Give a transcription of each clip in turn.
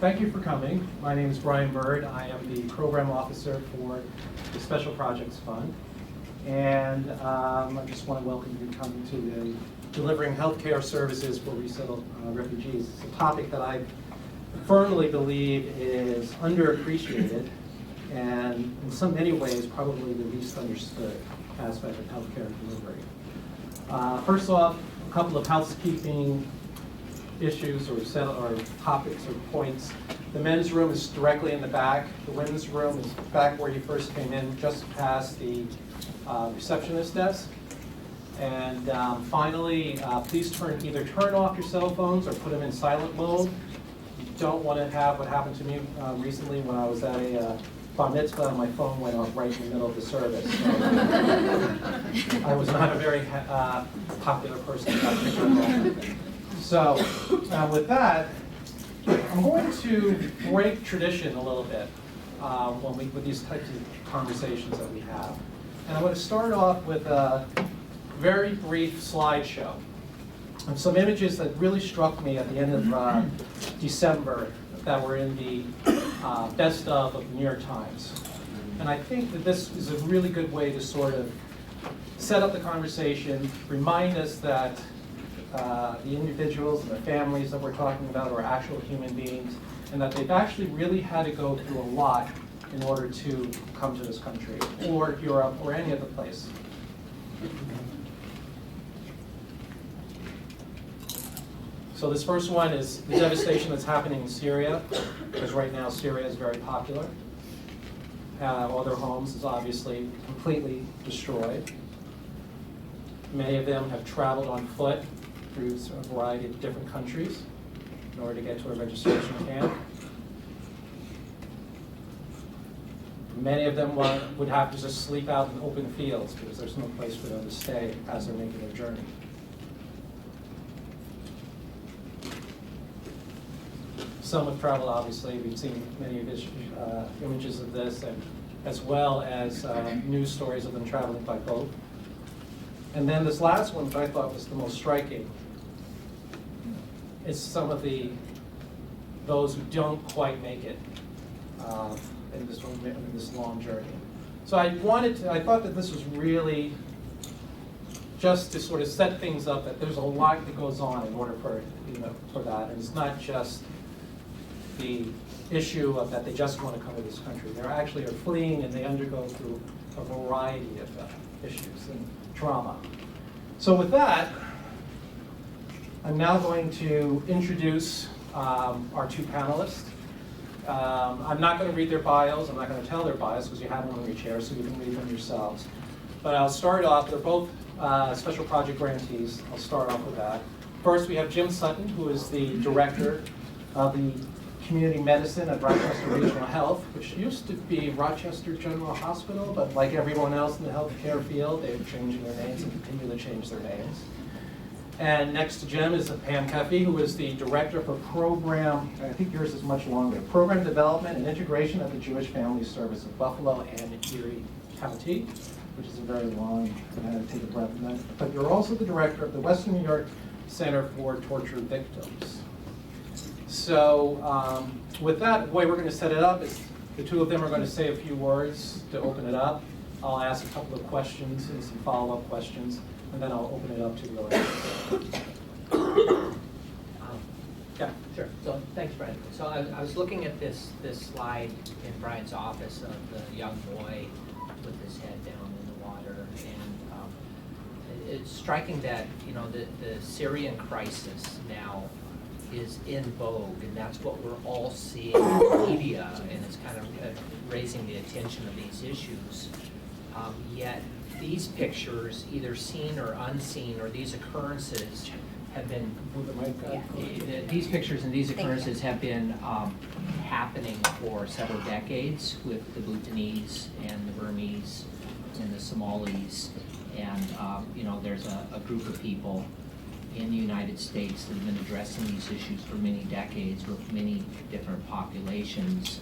Thank you for coming. My name is Brian Bird. I am the program officer for the Special Projects Fund. And I just want to welcome you to come to the Delivering Healthcare Services for Resettled Refugees. It's a topic that I firmly believe is underappreciated and in so many ways probably the least understood aspect of healthcare delivery. First off, a couple of housekeeping issues or topics or points. The men's room is directly in the back. The women's room is back where you first came in, just past the receptionist desk. And finally, please either turn off your cell phones or put them in silent mode. You don't want to have what happened to me recently when I was at a bar mitzvah and my phone went off right in the middle of the service. So, I was not a very popular person. So with that, I'm going to break tradition a little bit with these types of conversations that we have. And I'm going to start off with a very brief slideshow of some images that really struck me at the end of December that were in the best of the New York Times. And I think that this is a really good way to sort of set up the conversation, remind us that the individuals and the families that we're talking about are actual human beings, and that they've actually really had to go through a lot in order to come to this country, or Europe, or any other place. So this first one is the devastation that's happening in Syria, because right now Syria is very popular. All their homes is obviously completely destroyed. Many of them have traveled on foot through a variety of different countries in order to get to a registration camp. Many of them would have to just sleep out in open fields because there's no place for them to stay as they're making their journey. Some have traveled, obviously. We've seen many images of this, and as well as news stories of them traveling by boat. And then this last one, which I thought was the most striking, is some of those who don't quite make it in this long journey. So I thought that this was really just to sort of set things up, that there's a lot that goes on in order for that, and it's not just the issue of that they just want to come to this country. They actually are fleeing, and they undergo through a variety of issues and trauma. So with that, I'm now going to introduce our two panelists. I'm not going to read their bios. I'm not going to tell their bios because you have them on your chair, so you can read them yourselves. But I'll start off. They're both special project grantees. I'll start off with that. First, we have Jim Sutton, who is the director of the community medicine at Rochester Regional Health, which used to be Rochester General Hospital, but like everyone else in the healthcare field, they're changing their names and continue to change their names. And next to Jim is Pam Cuffey, who is the director for program, I think yours is much longer, program development and integration at the Jewish Family Service of Buffalo and Erie County, which is a very long, I had to take a breath from that. But you're also the director of the Western New York Center for Torture Victims. So with that, the way we're going to set it up is the two of them are going to say a few words to open it up. I'll ask a couple of questions and some follow-up questions, and then I'll open it up to the audience. Yeah, sure. So thanks, Brian. So I was looking at this slide in Brian's office of the young boy with his head down in the water, and it's striking that the Syrian crisis now is in vogue, and that's what we're all seeing in the media, and it's kind of raising the attention of these issues. Yet these pictures, either seen or unseen, or these occurrences have been, these pictures and these occurrences have been happening for several decades with the Bhutanese and the Burmese and the Somalis, and there's a group of people in the United States that have been addressing these issues for many decades with many different populations.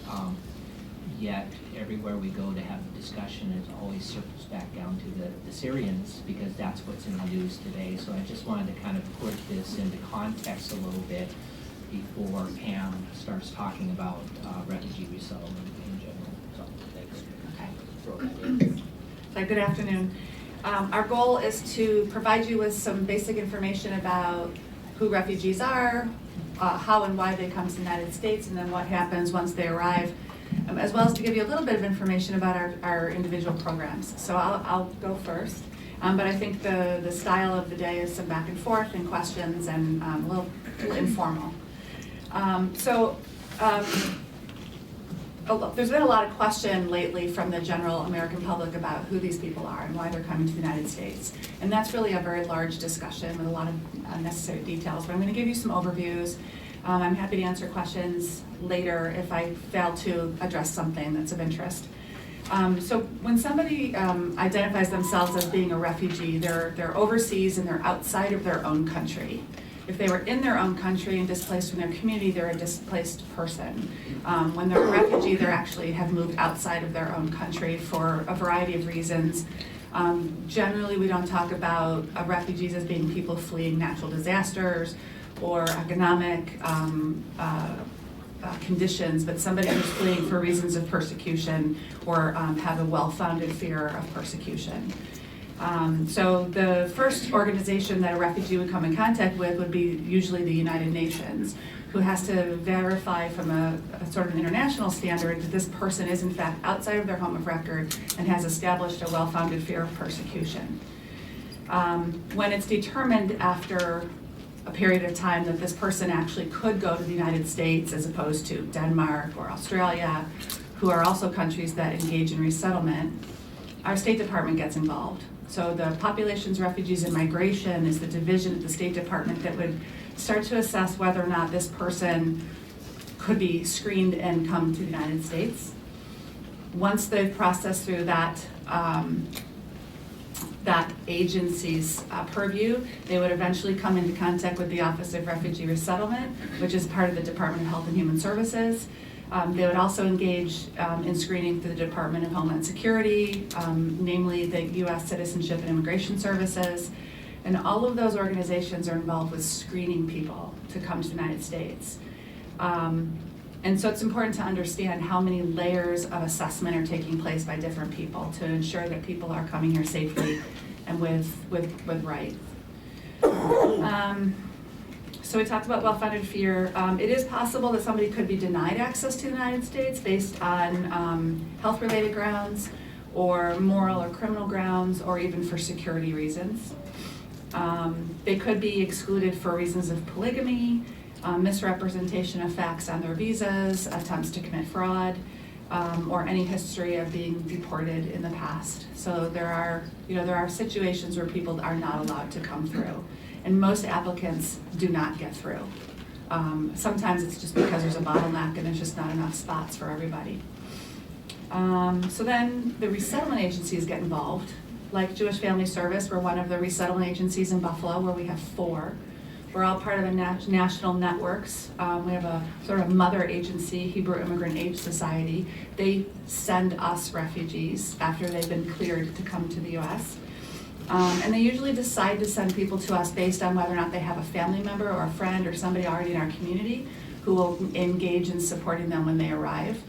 Yet everywhere we go to have a discussion, it always circles back down to the Syrians, because that's what's in the news today. So I just wanted to kind of put this into context a little bit before Pam starts talking about refugee resettlement in general. So thanks. Okay. Throw that in. So good afternoon. Our goal is to provide you with some basic information about who refugees are, how and why they come to the United States, and then what happens once they arrive, as well as to give you a little bit of information about our individual programs. So I'll go first, but I think the style of the day is some back and forth and questions and a little informal. There's been a lot of question lately from the general American public about who these people are and why they're coming to the United States. And that's really a very large discussion with a lot of unnecessary details, but I'm going to give you some overviews. I'm happy to answer questions later if I fail to address something that's of interest. So when somebody identifies themselves as being a refugee, they're overseas and they're outside of their own country. If they were in their own country and displaced from their community, they're a displaced person. When they're a refugee, they actually have moved outside of their own country for a variety of reasons. Generally, we don't talk about refugees as being people fleeing natural disasters or economic conditions, but somebody who's fleeing for reasons of persecution or have a well-founded fear of persecution. So the first organization that a refugee would come in contact with would be usually the United Nations, who has to verify from a sort of international standard that this person is in fact outside of their home of record and has established a well-founded fear of persecution. When it's determined after a period of time that this person actually could go to the United States as opposed to Denmark or Australia, who are also countries that engage in resettlement, our State Department gets involved. So the Populations, Refugees, and Migration is the division at the State Department that would start to assess whether or not this person could be screened and come to the United States. Once they've processed through that agency's purview, they would eventually come into contact with the Office of Refugee Resettlement, which is part of the Department of Health and Human Services. They would also engage in screening through the Department of Homeland Security, namely the U.S. Citizenship and Immigration Services. And all of those organizations are involved with screening people to come to the United States. And so it's important to understand how many layers of assessment are taking place by different people to ensure that people are coming here safely and with rights. So we talked about well-founded fear. It is possible that somebody could be denied access to the United States based on health-related grounds or moral or criminal grounds or even for security reasons. They could be excluded for reasons of polygamy, misrepresentation of facts on their visas, attempts to commit fraud, or any history of being deported in the past. So there are situations where people are not allowed to come through. And most applicants do not get through. Sometimes it's just because there's a bottleneck and there's just not enough spots for everybody. So then the resettlement agencies get involved. Like Jewish Family Service, we're one of the resettlement agencies in Buffalo where we have 4. We're all part of a national networks. We have a sort of mother agency, Hebrew Immigrant Aid Society. They send us refugees after they've been cleared to come to the U.S. And they usually decide to send people to us based on whether or not they have a family member or a friend or somebody already in our community who will engage in supporting them when they arrive.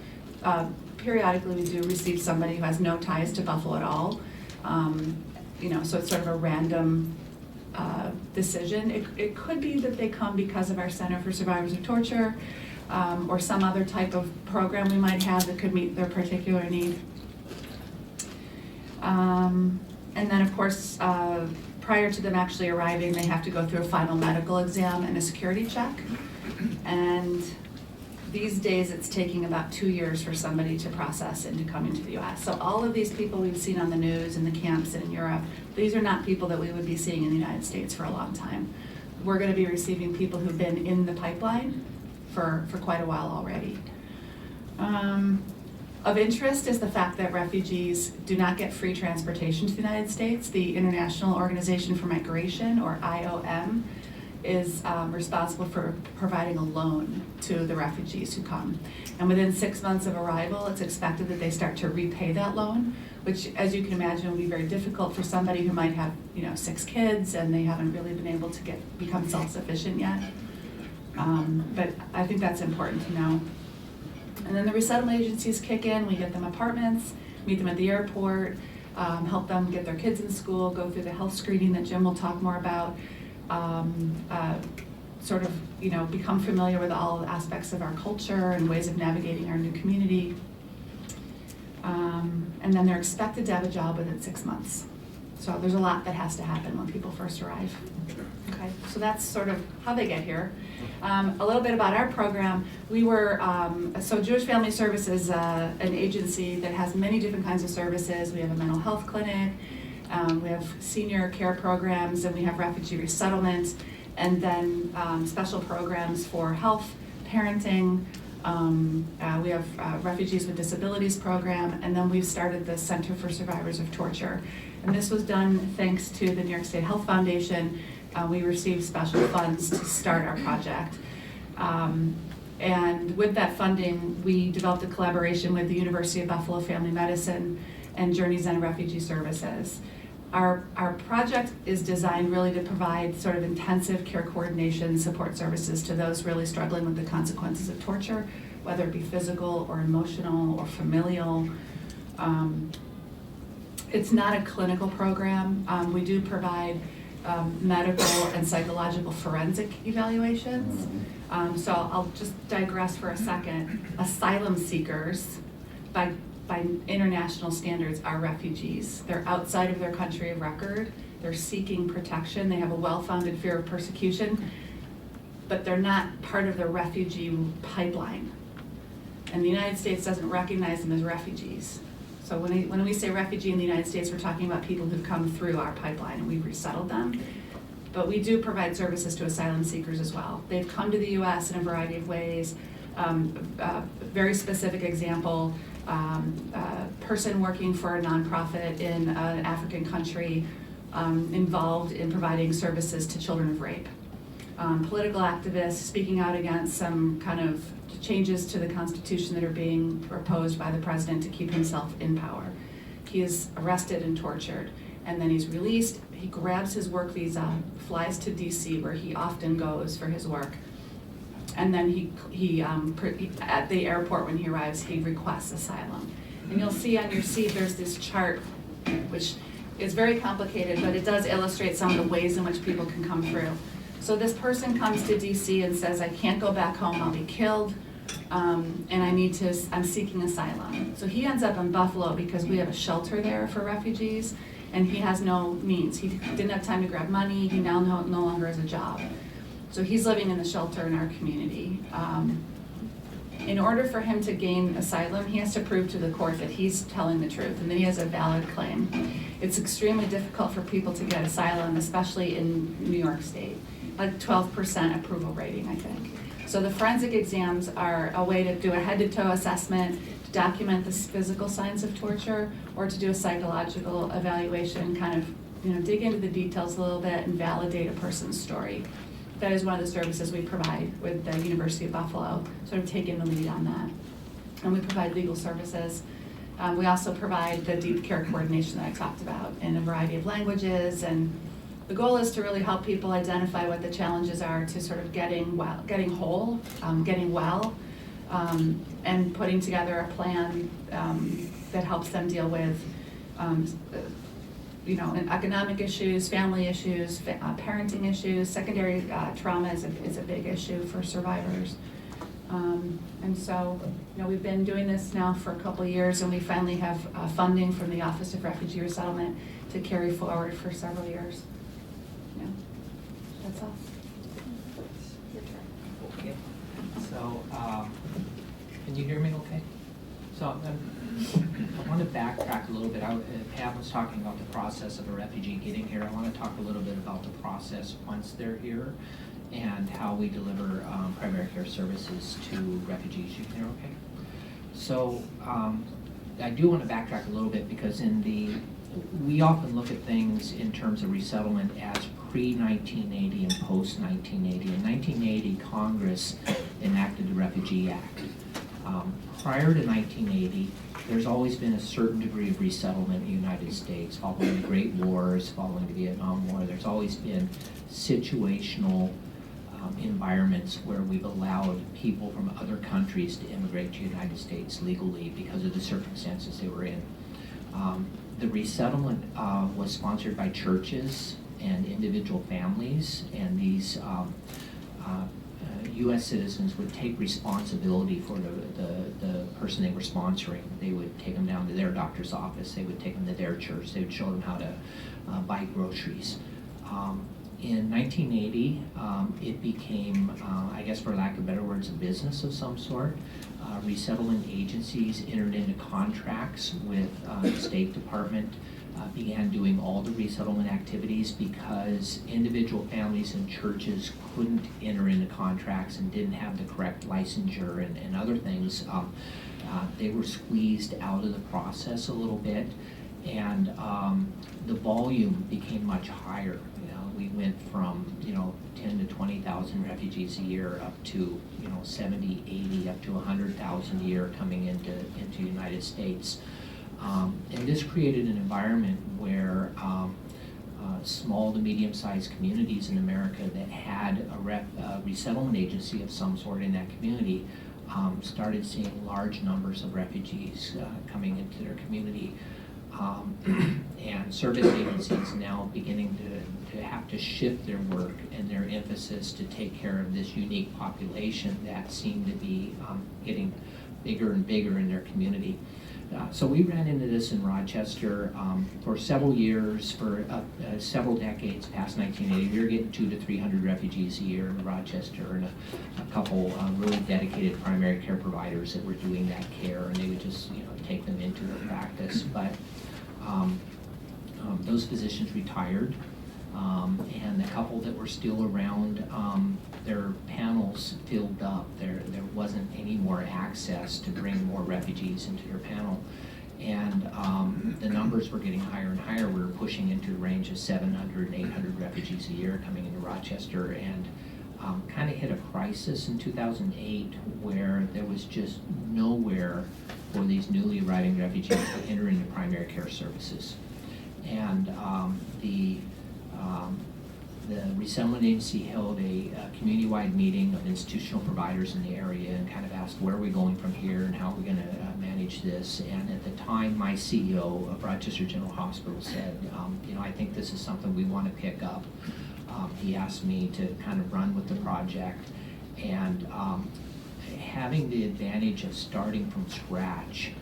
Periodically, we do receive somebody who has no ties to Buffalo at all. So it's sort of a random decision. It could be that they come because of our Center for Survivors of Torture or some other type of program we might have that could meet their particular need. And then, of course, prior to them actually arriving, they have to go through a final medical exam and a security check. And these days, it's taking about 2 years for somebody to process into coming to the U.S. So all of these people we've seen on the news in the camps and in Europe, these are not people that we would be seeing in the United States for a long time. We're going to be receiving people who've been in the pipeline for quite a while already. Of interest is the fact that refugees do not get free transportation to the United States. The International Organization for Migration, or IOM, is responsible for providing a loan to the refugees who come. And within 6 months of arrival, it's expected that they start to repay that loan, which, as you can imagine, will be very difficult for somebody who might have 6 kids and they haven't really been able to become self-sufficient yet. But I think that's important to know. And then the resettlement agencies kick in. We get them apartments, meet them at the airport, help them get their kids in school, go through the health screening that Jim will talk more about, sort of, become familiar with all aspects of our culture and ways of navigating our new community. And then they're expected to have a job within 6 months. So there's a lot that has to happen when people first arrive. Okay, so that's sort of how they get here. A little bit about our program. We were, so Jewish Family Services is an agency that has many different kinds of services. We have a mental health clinic, we have senior care programs, and we have refugee resettlement, and then special programs for health, parenting. We have Refugees with Disabilities program, and then we've started the Center for Survivors of Torture. And this was done thanks to the New York State Health Foundation. We received special funds to start our project. And with that funding, we developed a collaboration with the University of Buffalo Family Medicine and Journeys on Refugee Services. Our project is designed really to provide sort of intensive care coordination support services to those really struggling with the consequences of torture, whether it be physical or emotional or familial. It's not a clinical program. We do provide medical and psychological forensic evaluations. So I'll just digress for a second. Asylum seekers, by international standards, are refugees. They're outside of their country of record. They're seeking protection. They have a well-founded fear of persecution, but they're not part of the refugee pipeline. And the United States doesn't recognize them as refugees. So when we say refugee in the United States, we're talking about people who've come through our pipeline and we've resettled them. But we do provide services to asylum seekers as well. They've come to the US in a variety of ways. Very specific example, a person working for a nonprofit in an African country involved in providing services to children of rape. Political activists speaking out against some kind of changes to the Constitution that are being proposed by the president to keep himself in power. He is arrested and tortured, and then he's released. He grabs his work visa, flies to DC, where he often goes for his work, and then he at the airport when he arrives, he requests asylum. And you'll see on your seat there's this chart, which is very complicated, but it does illustrate some of the ways in which people can come through. So this person comes to DC and says, I can't go back home, I'll be killed, and I'm seeking asylum. So he ends up in Buffalo because we have a shelter there for refugees, and he has no means. He didn't have time to grab money, he now no longer has a job. So he's living in the shelter in our community. In order for him to gain asylum, he has to prove to the court that he's telling the truth and that he has a valid claim. It's extremely difficult for people to get asylum, especially in New York State. Like 12% approval rating, I think. So the forensic exams are a way to do a head-to-toe assessment, to document the physical signs of torture, or to do a psychological evaluation, kind of dig into the details a little bit and validate a person's story. That is one of the services we provide with the University of Buffalo, sort of taking the lead on that. And we provide legal services. We also provide the deep care coordination that I talked about in a variety of languages, and the goal is to really help people identify what the challenges are to sort of getting whole, getting well, and putting together a plan that helps them deal with economic issues, family issues, parenting issues. Secondary trauma is a big issue for survivors. And so, we've been doing this now for a couple of years, and we finally have funding from the Office of Refugee Resettlement to carry forward for several years. That's all. Okay. So, can you hear me okay? So, I want to backtrack a little bit. Pat was talking about the process of a refugee getting here. I want to talk a little bit about the process once they're here and how we deliver primary care services to refugees. You can hear okay? So, I do want to backtrack a little bit because we often look at things in terms of resettlement as pre-1980 and post-1980. In 1980, Congress enacted the Refugee Act. Prior to 1980, there's always been a certain degree of resettlement in the United States. Following the Great Wars, following the Vietnam War, there's always been situational environments where we've allowed people from other countries to immigrate to the United States legally because of the circumstances they were in. The resettlement was sponsored by churches and individual families, and these U.S. citizens would take responsibility for the person they were sponsoring. They would take them down to their doctor's office, they would take them to their church, they would show them how to buy groceries. In 1980, it became, I guess for lack of better words, a business of some sort. Resettlement agencies entered into contracts with the State Department, began doing all the resettlement activities because individual families and churches couldn't enter into contracts and didn't have the correct licensure and other things. They were squeezed out of the process a little bit, and the volume became much higher. We went from 10 to 20,000 refugees a year up to 70, 80, up to 100,000 a year coming into the United States. And this created an environment where small to medium-sized communities in America that had a resettlement agency of some sort in that community started seeing large numbers of refugees coming into their community. And service agencies now beginning to have to shift their work and their emphasis to take care of this unique population that seemed to be getting bigger and bigger in their community. So we ran into this in Rochester for several years, for several decades past 1980. We were getting 200 to 300 refugees a year in Rochester, and a couple really dedicated primary care providers that were doing that care, and they would just take them into their practice. But those physicians retired, and the couple that were still around, their panels filled up. There wasn't any more access to bring more refugees into their panel. And the numbers were getting higher and higher. We were pushing into the range of 700 and 800 refugees a year coming into Rochester, and kind of hit a crisis in 2008 where there was just nowhere for these newly arriving refugees to enter into primary care services. And the resettlement agency held a community-wide meeting of institutional providers in the area and kind of asked, where are we going from here and how are we going to manage this? And at the time, my CEO of Rochester General Hospital said, I think this is something we want to pick up. He asked me to kind of run with the project, and having the advantage of starting from scratch,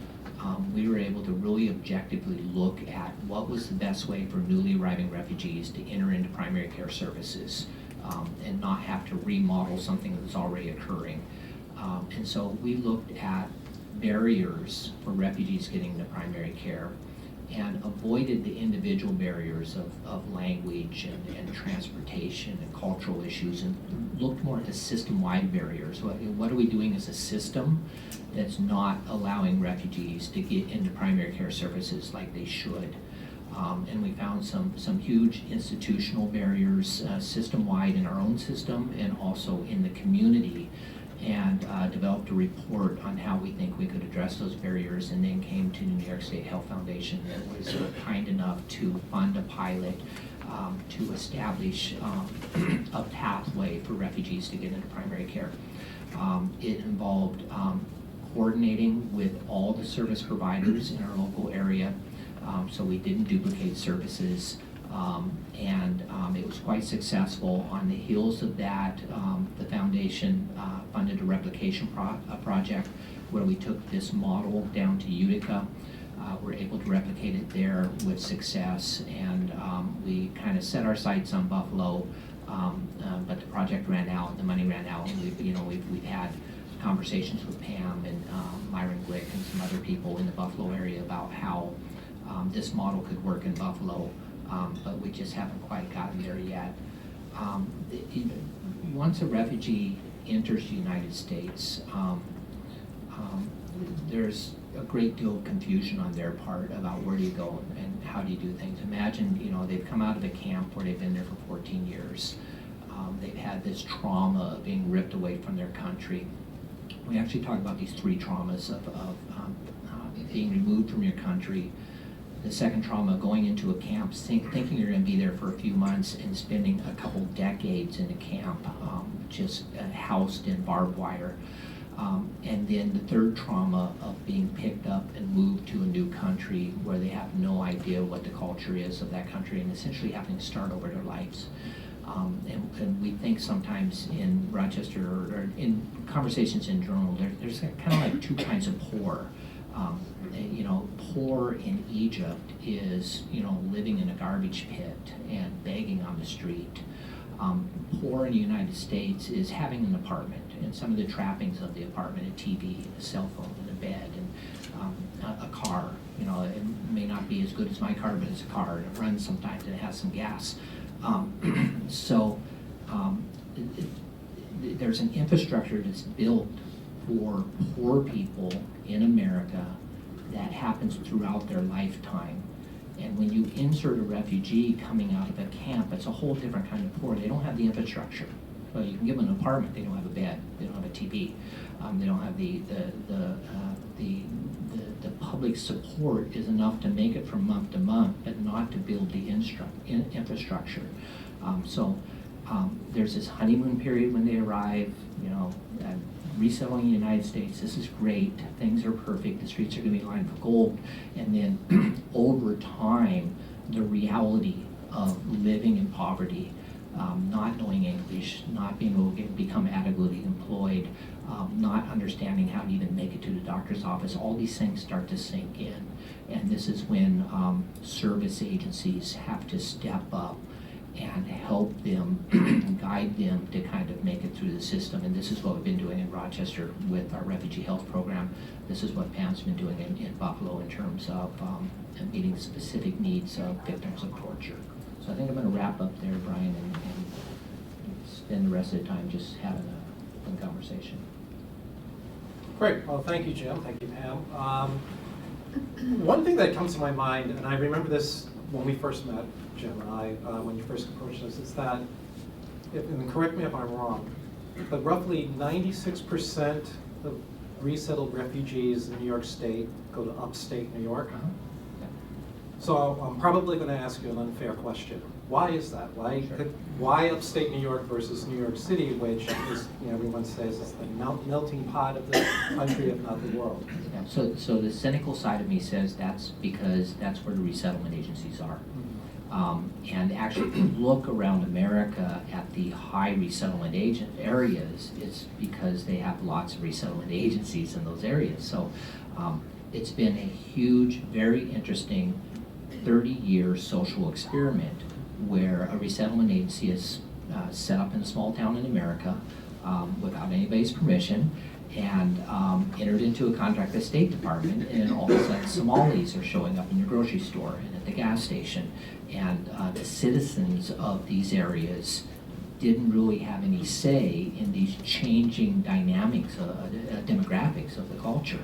we were able to really objectively look at what was the best way for newly arriving refugees to enter into primary care services and not have to remodel something that was already occurring. And so we looked at barriers for refugees getting into primary care and avoided the individual barriers of language and transportation and cultural issues, and looked more at the system-wide barriers. What are we doing as a system that's not allowing refugees to get into primary care services like they should? And we found some huge institutional barriers system-wide in our own system and also in the community, and developed a report on how we think we could address those barriers, and then came to the New York State Health Foundation that was kind enough to fund a pilot to establish a pathway for refugees to get into primary care. It involved coordinating with all the service providers in our local area, so we didn't duplicate services. And it was quite successful. On the heels of that, the foundation funded a replication project where we took this model down to Utica. We're able to replicate it there with success, and we kind of set our sights on Buffalo, but the project ran out, the money ran out, and we've had conversations with Pam and Myron Glick and some other people in the Buffalo area about how this model could work in Buffalo. But we just haven't quite gotten there yet. Once a refugee enters the United States, there's a great deal of confusion on their part about where do you go and how do you do things. Imagine, they've come out of a camp where they've been there for 14 years. They've had this trauma of being ripped away from their country. We actually talk about these three traumas of being removed from your country, the second trauma, going into a camp, thinking you're going to be there for a few months and spending a couple decades in a camp, just housed in barbed wire. And then the third trauma of being picked up and moved to a new country where they have no idea what the culture is of that country and essentially having to start over their lives. And we think sometimes in Rochester or in conversations in general, there's kind of like two kinds of poor. Poor in Egypt is, living in a garbage pit and begging on the street. Poor in the United States is having an apartment and some of the trappings of the apartment, a TV, a cell phone, and a bed, and a car. It may not be as good as my car, but it's a car, and it runs sometimes, and it has some gas. There's an infrastructure that's built for poor people in America that happens throughout their lifetime. And when you insert a refugee coming out of a camp, it's a whole different kind of poor. They don't have the infrastructure. Well, you can give them an apartment. They don't have a bed. They don't have a TV. They don't have the public support is enough to make it from month to month, but not to build the infrastructure. There's this honeymoon period when they arrive. Resettling in the United States, this is great, things are perfect, the streets are going to be lined with gold, and then over time, the reality of living in poverty, not knowing English, not being able to become adequately employed, not understanding how to even make it to the doctor's office, all these things start to sink in. And this is when service agencies have to step up and help them, guide them to kind of make it through the system. And this is what we've been doing in Rochester with our refugee health program. This is what Pam's been doing in Buffalo in terms of meeting the specific needs of victims of torture. So I think I'm going to wrap up there, Brian, and spend the rest of the time just having a fun conversation. Great. Well, thank you, Jim. Thank you, Pam. One thing that comes to my mind, and I remember this when we first met, Jim and I, when you first approached us, is that, and correct me if I'm wrong, but roughly 96% of resettled refugees in New York State go to upstate New York. Yeah. So I'm probably going to ask you an unfair question. Why is that? Why upstate New York versus New York City, which is, everyone says is the melting pot of the country, if not the world? Yeah. So the cynical side of me says that's because that's where the resettlement agencies are. And actually, if you look around America at the high resettlement areas, it's because they have lots of resettlement agencies in those areas. So it's been a huge, very interesting 30-year social experiment where a resettlement agency is set up in a small town in America without anybody's permission, and entered into a contract with the State Department, and all of a sudden Somalis are showing up in your grocery store and at the gas station, and the citizens of these areas didn't really have any say in these changing dynamics, demographics of the culture.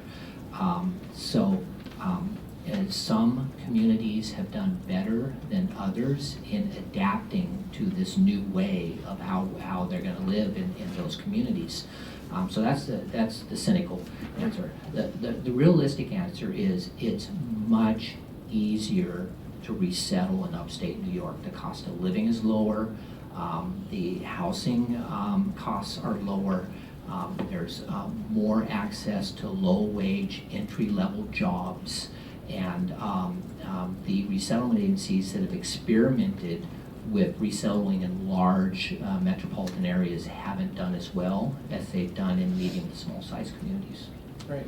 And some communities have done better than others in adapting to this new way of how they're going to live in those communities. So that's the cynical answer. The realistic answer is it's much easier to resettle in upstate New York. The cost of living is lower. The housing costs are lower. There's more access to low-wage, entry-level jobs. And the resettlement agencies that have experimented with resettling in large metropolitan areas haven't done as well as they've done in medium to small-sized communities. Great.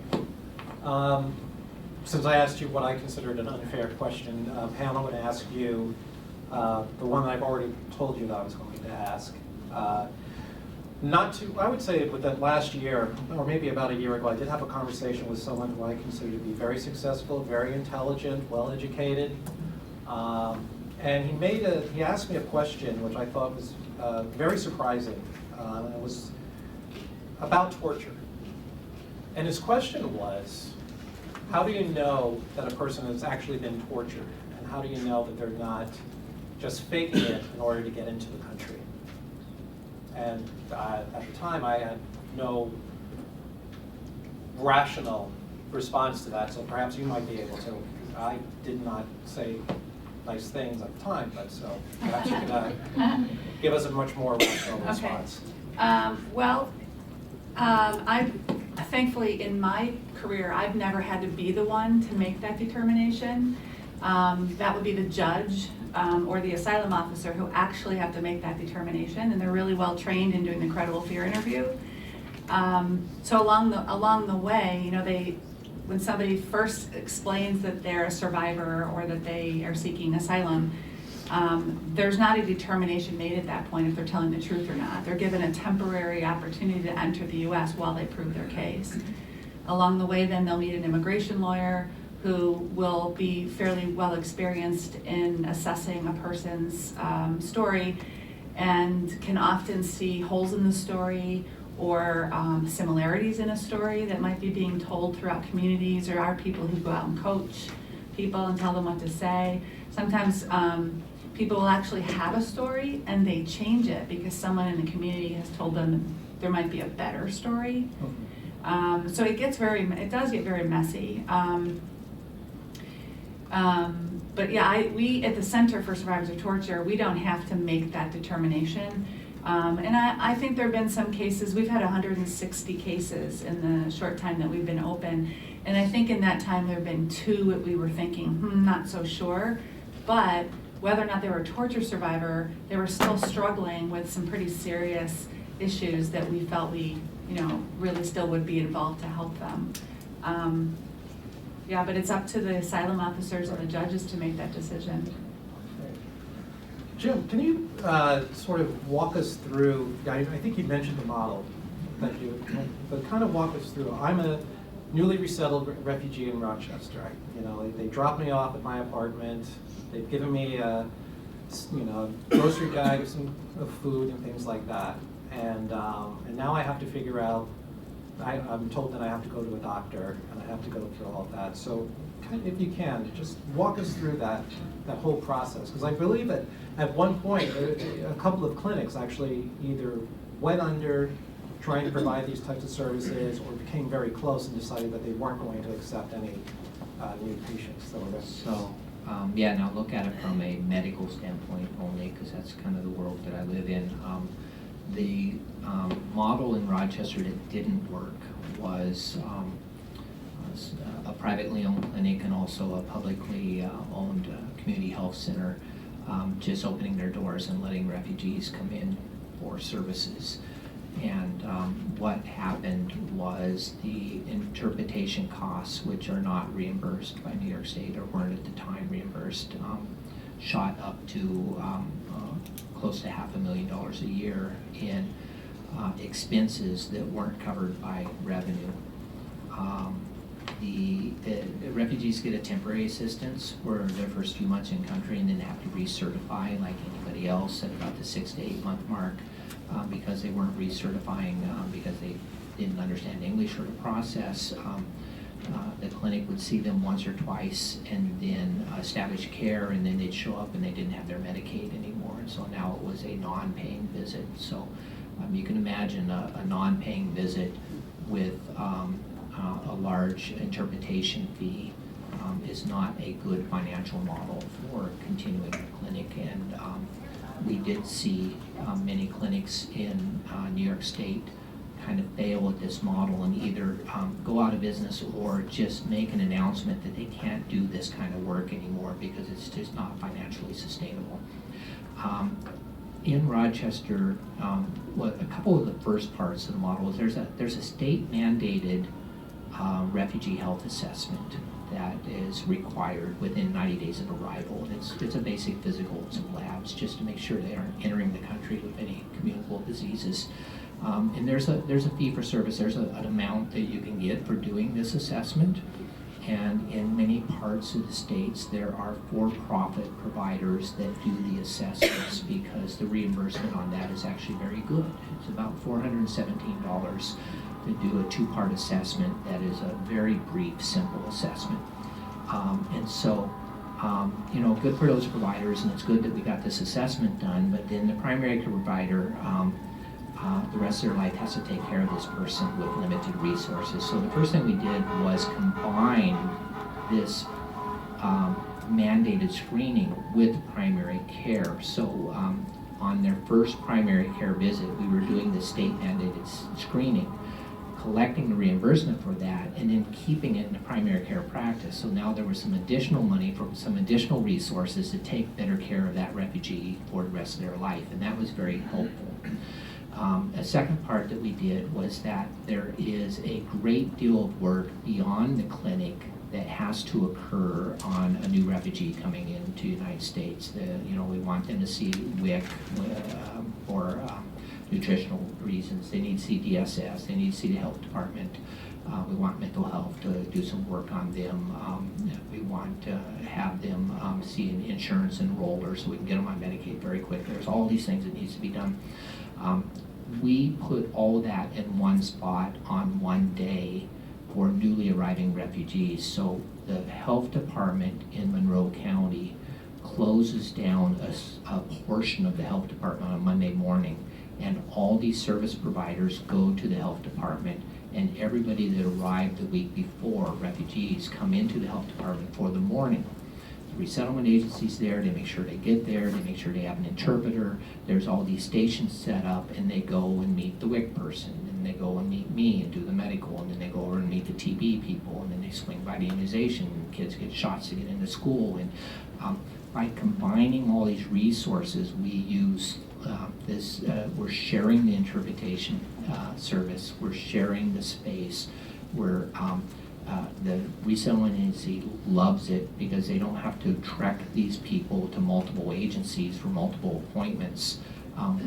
Since I asked you what I considered an unfair question, Pam, I'm going to ask you the one that I've already told you that I was going to ask. I would say with that last year, or maybe about a year ago, I did have a conversation with someone who I consider to be very successful, very intelligent, well-educated. And he asked me a question which I thought was very surprising. It was about torture. And his question was, how do you know that a person has actually been tortured? And how do you know that they're not just faking it in order to get into the country? And at the time, I had no rational response to that, so perhaps you might be able to. I did not say nice things at the time, but so perhaps you could give us a much more rational response. I thankfully in my career, I've never had to be the one to make that determination. That would be the judge or the asylum officer who actually have to make that determination, and they're really well trained in doing the credible fear interview. So along the way, when somebody first explains that they're a survivor or that they are seeking asylum, there's not a determination made at that point if they're telling the truth or not. They're given a temporary opportunity to enter the U.S. while they prove their case. Along the way, then they'll meet an immigration lawyer who will be fairly well experienced in assessing a person's story and can often see holes in the story or similarities in a story that might be being told throughout communities, or our people who go out and coach people and tell them what to say. Sometimes people will actually have a story and they change it because someone in the community has told them there might be a better story. So it does get very messy. But yeah, we at the Center for Survivors of Torture, we don't have to make that determination. And I think there have been some cases, we've had 160 cases in the short time that we've been open. And I think in that time there have been 2 that we were thinking, not so sure. But whether or not they were a torture survivor, they were still struggling with some pretty serious issues that we felt we, really still would be involved to help them. Yeah, but it's up to the asylum officers and the judges to make that decision. Jim, can you sort of walk us through, I think you mentioned the model, but kind of walk us through. I'm a newly resettled refugee in Rochester. They dropped me off at my apartment. They've given me a grocery bag of food and things like that. And now I have to figure out, I'm told that I have to go to a doctor and I have to go through all of that. So if you can, just walk us through that whole process. Because I believe that at one point, a couple of clinics actually either went under trying to provide these types of services or became very close and decided that they weren't going to accept any new patients. So, now look at it from a medical standpoint only, because that's kind of the world that I live in. The model in Rochester that didn't work was a privately owned clinic and also a publicly owned community health center just opening their doors and letting refugees come in for services. And what happened was the interpretation costs, which are not reimbursed by New York State or weren't at the time reimbursed, shot up to close to $500,000 a year in expenses that weren't covered by revenue. The refugees get a temporary assistance for their first few months in country and then have to recertify like anybody else at about the 6 to 8 month mark because they weren't recertifying because they didn't understand English or the process. The clinic would see them once or twice and then establish care, and then they'd show up and they didn't have their Medicaid anymore, and so now it was a non-paying visit. So you can imagine a non-paying visit with a large interpretation fee is not a good financial model for continuing the clinic. And we did see many clinics in New York State kind of fail at this model and either go out of business or just make an announcement that they can't do this kind of work anymore because it's just not financially sustainable. In Rochester, a couple of the first parts of the model is there's a state mandated refugee health assessment that is required within 90 days of arrival. It's a basic physical and some labs just to make sure they aren't entering the country with any communicable diseases. And there's a fee for service. There's an amount that you can get for doing this assessment. And in many parts of the states, there are for-profit providers that do the assessments because the reimbursement on that is actually very good. It's about $417 to do a 2-part assessment that is a very brief, simple assessment. And so, good for those providers, and it's good that we got this assessment done, but then the primary care provider, the rest of their life has to take care of this person with limited resources. So the first thing we did was combine this mandated screening with primary care. So on their first primary care visit, we were doing the state mandated screening, collecting the reimbursement for that, and then keeping it in the primary care practice. So now there was some additional money for some additional resources to take better care of that refugee for the rest of their life, and that was very helpful. A second part that we did was that there is a great deal of work beyond the clinic that has to occur on a new refugee coming into the United States. We want them to see WIC for nutritional reasons. They need to see DSS. They need to see the health department. We want mental health to do some work on them. We want to have them see an insurance enroller so we can get them on Medicaid very quick. There's all these things that needs to be done. We put all that in one spot on one day for newly arriving refugees. So the health department in Monroe County closes down a portion of the health department on a Monday morning, and all these service providers go to the health department, and everybody that arrived the week before, refugees, come into the health department for the morning. The resettlement agency's there, they make sure they get there, they make sure they have an interpreter. There's all these stations set up, and they go and meet the WIC person, and they go and meet me and do the medical, and then they go over and meet the TB people, and then they swing by the immunization, and kids get shots to get into school. And by combining all these resources, we use we're sharing the interpretation service, we're sharing the space, the resettlement agency loves it because they don't have to trek these people to multiple agencies for multiple appointments.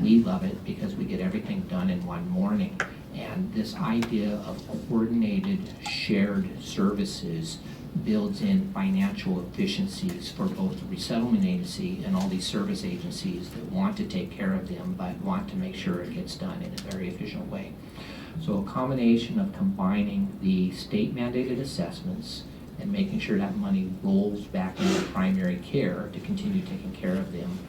We love it because we get everything done in one morning. And this idea of coordinated shared services builds in financial efficiencies for both the resettlement agency and all these service agencies that want to take care of them but want to make sure it gets done in a very efficient way. So a combination of combining the state mandated assessments and making sure that money rolls back into primary care to continue taking care of them,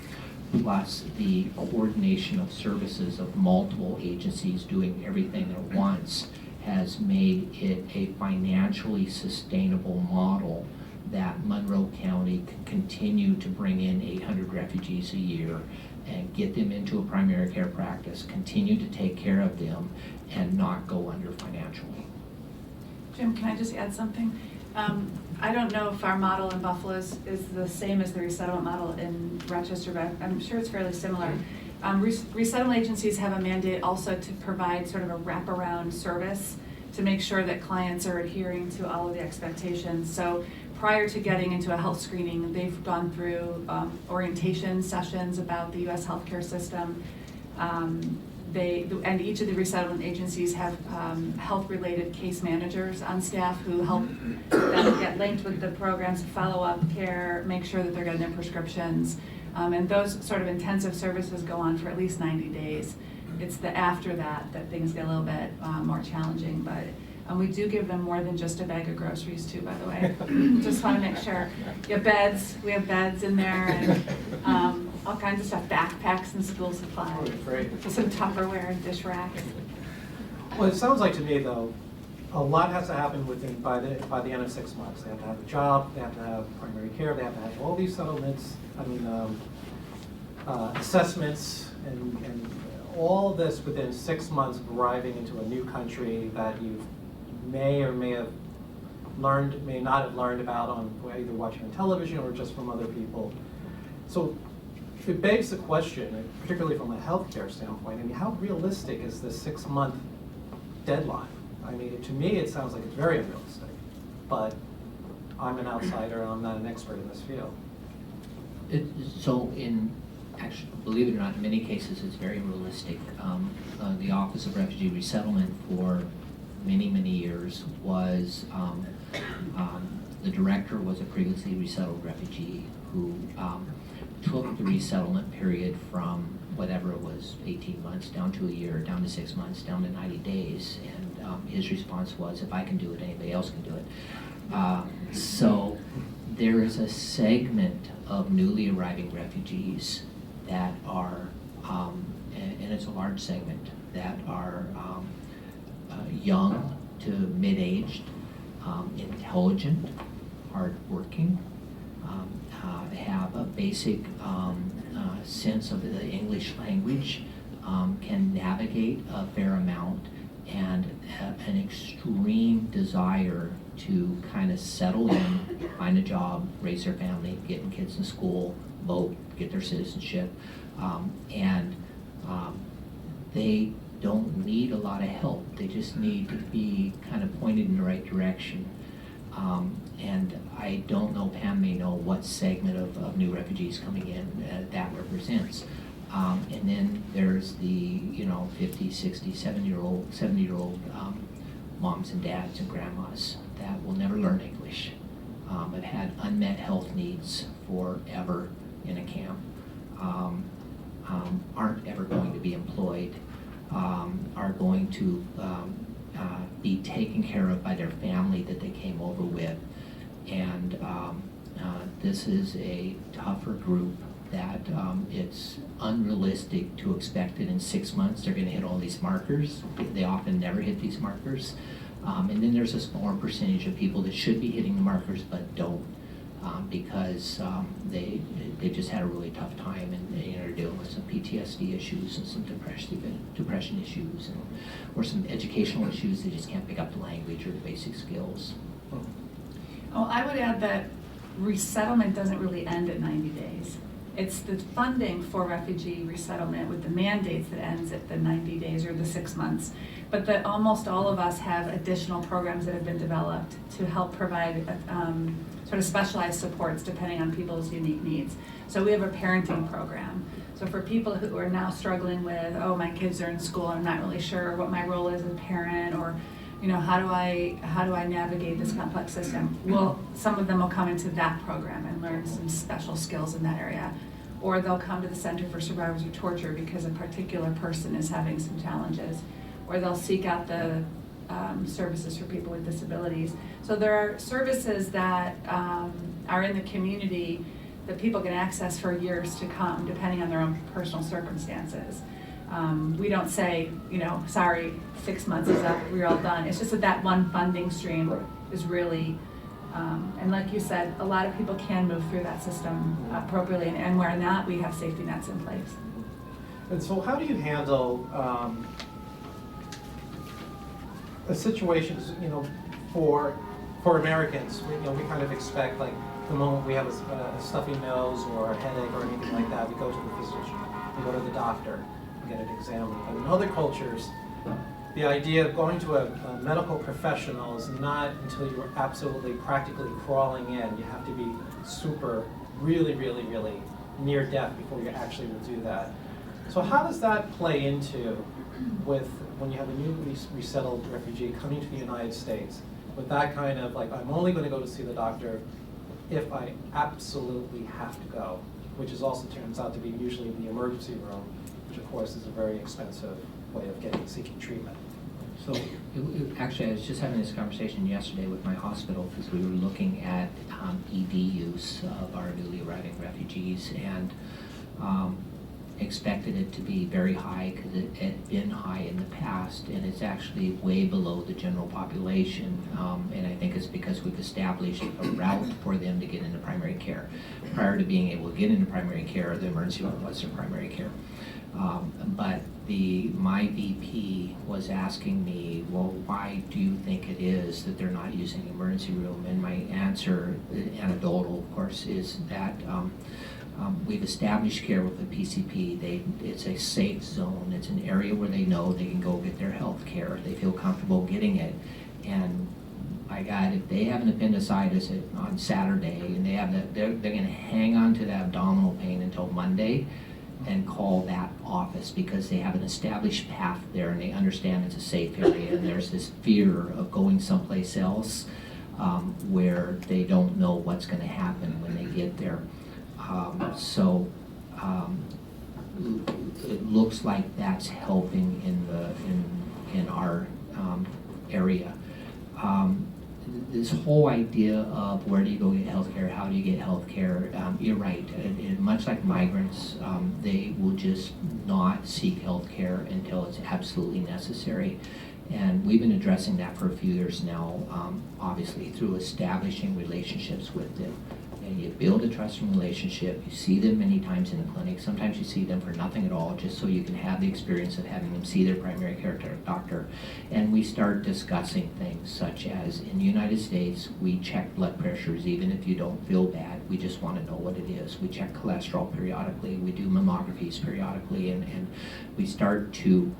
plus the coordination of services of multiple agencies doing everything at once, has made it a financially sustainable model that Monroe County can continue to bring in 800 refugees a year and get them into a primary care practice, continue to take care of them, and not go under financially. Jim, can I just add something? I don't know if our model in Buffalo is the same as the resettlement model in Rochester, but I'm sure it's fairly similar. Resettlement agencies have a mandate also to provide sort of a wraparound service to make sure that clients are adhering to all of the expectations. So prior to getting into a health screening, they've gone through orientation sessions about the U.S. healthcare system. And each of the resettlement agencies have health-related case managers on staff who help them get linked with the programs, follow-up care, make sure that they're getting their prescriptions. And those sort of intensive services go on for at least 90 days. It's the after that things get a little bit more challenging, but we do give them more than just a bag of groceries too, by the way. Just want to make sure. You have beds, we have beds in there, and all kinds of stuff, backpacks and school supplies. Great. Some Tupperware and dish racks. Well, it sounds like to me, though, a lot has to happen by the end of 6 months. They have to have a job, they have to have primary care, they have to have all these settlements, assessments, and all of this within 6 months of arriving into a new country that you may or may have learned, may not have learned about on either watching on television or just from other people. So it begs the question, particularly from a healthcare standpoint, how realistic is this 6 month deadline? To me, it sounds like it's very unrealistic, but I'm an outsider and I'm not an expert in this field. Actually, believe it or not, in many cases it's very realistic. The Office of Refugee Resettlement for many, many years was, the director was a previously resettled refugee who took the resettlement period from whatever it was, 18 months, down to a year, down to 6 months, down to 90 days. And his response was, if I can do it, anybody else can do it. So there is a segment of newly arriving refugees that are, and it's a large segment, that are young to mid-aged, intelligent, hardworking, have a basic sense of the English language, can navigate a fair amount, and have an extreme desire to kind of settle in, find a job, raise their family, getting kids in school, vote, get their citizenship, and they don't need a lot of help. They just need to be kind of pointed in the right direction. And I don't know, Pam may know what segment of new refugees coming in that represents. And then there's the 50, 60, 70-year-old moms and dads and grandmas that will never learn English, have had unmet health needs forever in a camp, aren't ever going to be employed, are going to be taken care of by their family that they came over with. And this is a tougher group that it's unrealistic to expect that in 6 months they're going to hit all these markers. They often never hit these markers. And then there's a smaller percentage of people that should be hitting the markers but don't, because they just had a really tough time, and they're dealing with some PTSD issues and some depression issues, or some educational issues. They just can't pick up the language or the basic skills. Well, I would add that resettlement doesn't really end at 90 days. It's the funding for refugee resettlement with the mandates that ends at the 90 days or the 6 months. But that almost all of us have additional programs that have been developed to help provide sort of specialized supports depending on people's unique needs. So we have a parenting program. So for people who are now struggling with, oh, my kids are in school, I'm not really sure what my role is as a parent, or how do I navigate this complex system? Well, some of them will come into that program and learn some special skills in that area. Or they'll come to the Center for Survivors of Torture because a particular person is having some challenges. Or they'll seek out the services for people with disabilities. So there are services that are in the community that people can access for years to come, depending on their own personal circumstances. We don't say, sorry, 6 months is up, we're all done. It's just that one funding stream is really, and like you said, a lot of people can move through that system appropriately, and where not, we have safety nets in place. And so how do you handle a situation, for Americans? We kind of expect, like, the moment we have a stuffy nose or a headache or anything like that, we go to the physician, we go to the doctor, get it examined. But in other cultures, the idea of going to a medical professional is not until you're absolutely practically crawling in. You have to be really, really, really near death before you actually will do that. So how does that play into when you have a newly resettled refugee coming to the United States with that kind of, like, I'm only going to go to see the doctor if I absolutely have to go, which is also turns out to be usually in the emergency room, which of course is a very expensive way of seeking treatment. So actually, I was just having this conversation yesterday with my hospital because we were looking at ED use of our newly arriving refugees, and expected it to be very high because it had been high in the past, and it's actually way below the general population. And I think it's because we've established a route for them to get into primary care. Prior to being able to get into primary care, the emergency room was their primary care. But my VP was asking me, well, why do you think it is that they're not using the emergency room? And my answer, anecdotal of course, is that we've established care with the PCP. It's a safe zone. It's an area where they know they can go get their health care. They feel comfortable getting it. And my God, if they have an appendicitis on Saturday and they're going to hang on to that abdominal pain until Monday and call that office because they have an established path there and they understand it's a safe area, and there's this fear of going someplace else where they don't know what's going to happen when they get there. So it looks like that's helping in our area. This whole idea of where do you go get health care, how do you get health care, you're right. Much like migrants, they will just not seek health care until it's absolutely necessary. And we've been addressing that for a few years now, obviously through establishing relationships with them and you build a trusting relationship. You see them many times in the clinic. Sometimes you see them for nothing at all, just so you can have the experience of having them see their primary care doctor. And we start discussing things such as, in the United States, we check blood pressures even if you don't feel bad. We just want to know what it is. We check cholesterol periodically. We do mammographies periodically, and we start to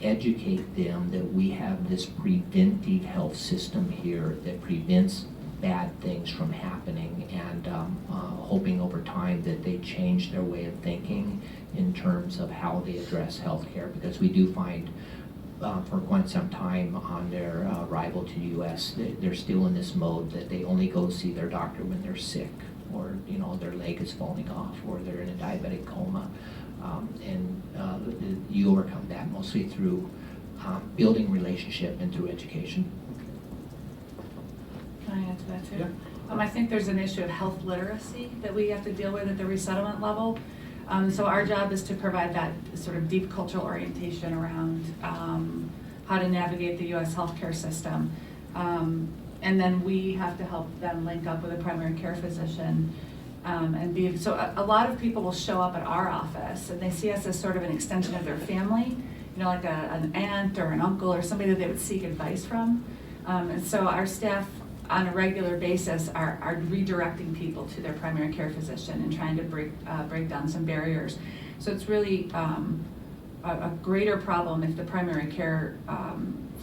educate them that we have this preventive health system here that prevents bad things from happening, and hoping over time that they change their way of thinking in terms of how they address healthcare, because we do find for quite some time on their arrival to the U.S. They're still in this mode that they only go see their doctor when they're sick, or their leg is falling off, or they're in a diabetic coma. And you overcome that mostly through building relationship and through education. Can I add to that too? Yeah. I think there's an issue of health literacy that we have to deal with at the resettlement level. So our job is to provide that sort of deep cultural orientation around how to navigate the U.S. healthcare system. And then we have to help them link up with a primary care physician. So a lot of people will show up at our office and they see us as sort of an extension of their family, like an aunt or an uncle or somebody that they would seek advice from. And so our staff on a regular basis are redirecting people to their primary care physician and trying to break down some barriers. So it's really a greater problem if the primary care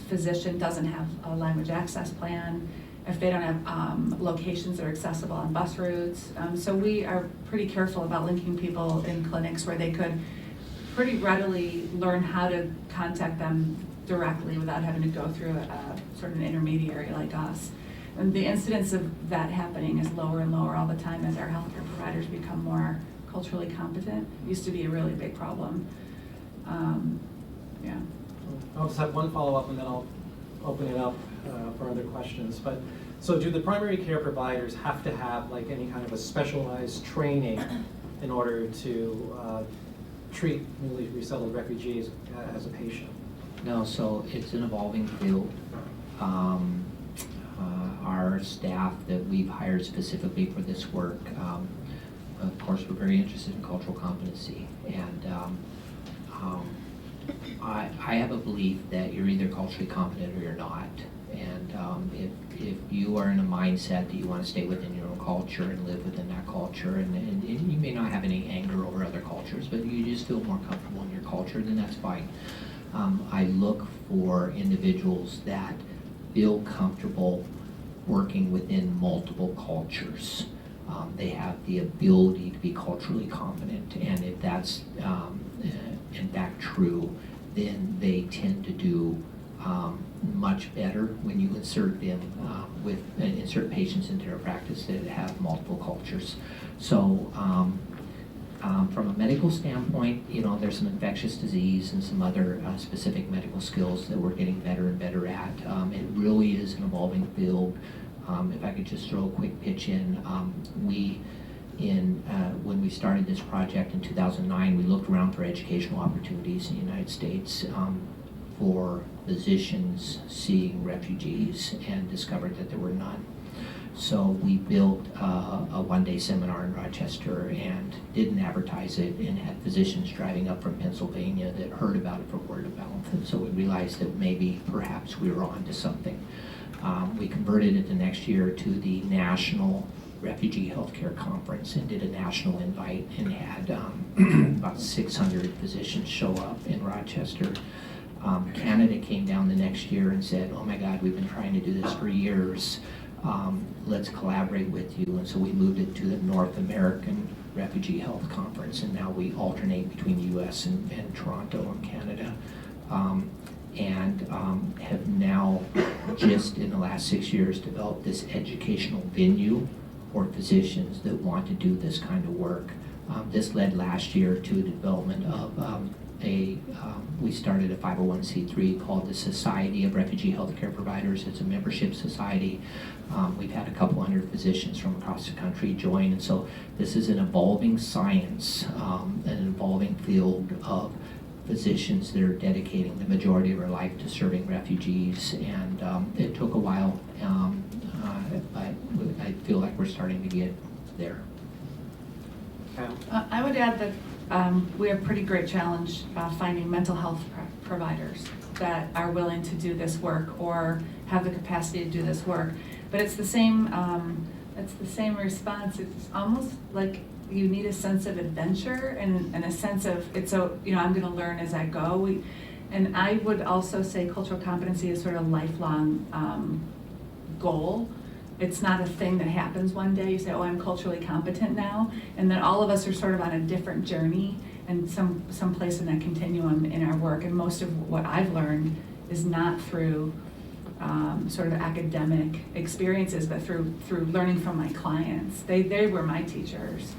physician doesn't have a language access plan, if they don't have locations that are accessible on bus routes. So we are pretty careful about linking people in clinics where they could pretty readily learn how to contact them directly without having to go through a sort of an intermediary like us. And the incidence of that happening is lower and lower all the time as our healthcare providers become more culturally competent. It used to be a really big problem. Yeah. I'll just have one follow-up and then I'll open it up for other questions. But so do the primary care providers have to have like any kind of a specialized training in order to treat newly resettled refugees as a patient? No, so it's an evolving field. Our staff that we've hired specifically for this work, of course, we're very interested in cultural competency, and I have a belief that you're either culturally competent or you're not. And if you are in a mindset that you want to stay within your own culture and live within that culture, and you may not have any anger over other cultures, but you just feel more comfortable in your culture, then that's fine. I look for individuals that feel comfortable working within multiple cultures. They have the ability to be culturally competent, and if that's in fact true, then they tend to do much better when you insert them insert patients into their practice that have multiple cultures. So from a medical standpoint, there's some infectious disease and some other specific medical skills that we're getting better and better at. It really is an evolving field. If I could just throw a quick pitch in, when we started this project in 2009, we looked around for educational opportunities in the United States for physicians seeing refugees and discovered that there were none. So we built a one-day seminar in Rochester and didn't advertise it, and had physicians driving up from Pennsylvania that heard about it from word of mouth. And so we realized that maybe perhaps we were on to something. We converted it the next year to the National Refugee Healthcare Conference and did a national invite and had about 600 physicians show up in Rochester. Canada came down the next year and said, "Oh my God, we've been trying to do this for years. Let's collaborate with you." And so we moved it to the North American Refugee Health Conference, and now we alternate between the US and Toronto and Canada. And have now, just in the last 6 years, developed this educational venue for physicians that want to do this kind of work. This led last year to the development of we started a 501c3 called the Society of Refugee Healthcare Providers. It's a membership society. We've had a couple hundred physicians from across the country join, and so this is an evolving science, an evolving field of physicians that are dedicating the majority of their life to serving refugees, and it took a while, but I feel like we're starting to get there. Pam? I would add that we have a pretty great challenge finding mental health providers that are willing to do this work or have the capacity to do this work. But it's the same response. It's almost like you need a sense of adventure and a sense of, I'm gonna learn as I go. And I would also say cultural competency is sort of a lifelong goal. It's not a thing that happens one day, you say, oh, I'm culturally competent now, and then all of us are sort of on a different journey and some place in that continuum in our work. And most of what I've learned is not through sort of academic experiences, but through learning from my clients. They were my teachers.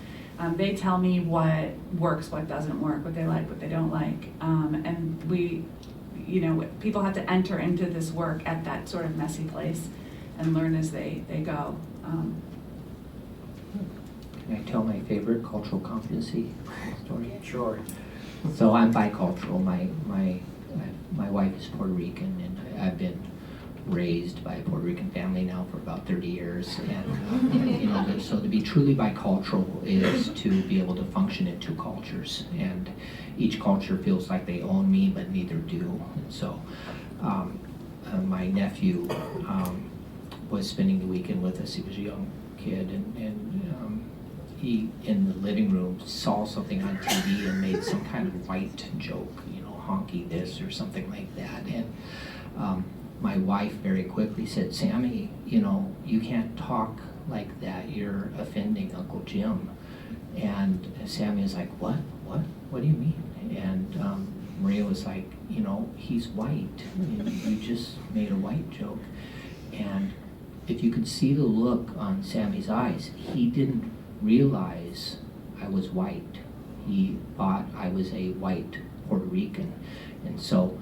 They tell me what works, what doesn't work, what they like, what they don't like. And people have to enter into this work at that sort of messy place and learn as they go. Can I tell my favorite cultural competency story? Sure. So I'm bicultural. My wife is Puerto Rican, and I've been raised by a Puerto Rican family now for about 30 years. And so to be truly bicultural is to be able to function in two cultures, and each culture feels like they own me, but neither do. And so my nephew was spending the weekend with us. He was a young kid, and he, in the living room, saw something on TV and made some kind of white joke, honky this or something like that. And my wife very quickly said, Sammy, you can't talk like that. You're offending Uncle Jim. And Sammy was like, what? What do you mean? And Maria was like, he's white. You just made a white joke. And if you could see the look on Sammy's eyes, he didn't realize I was white. He thought I was a white Puerto Rican. And so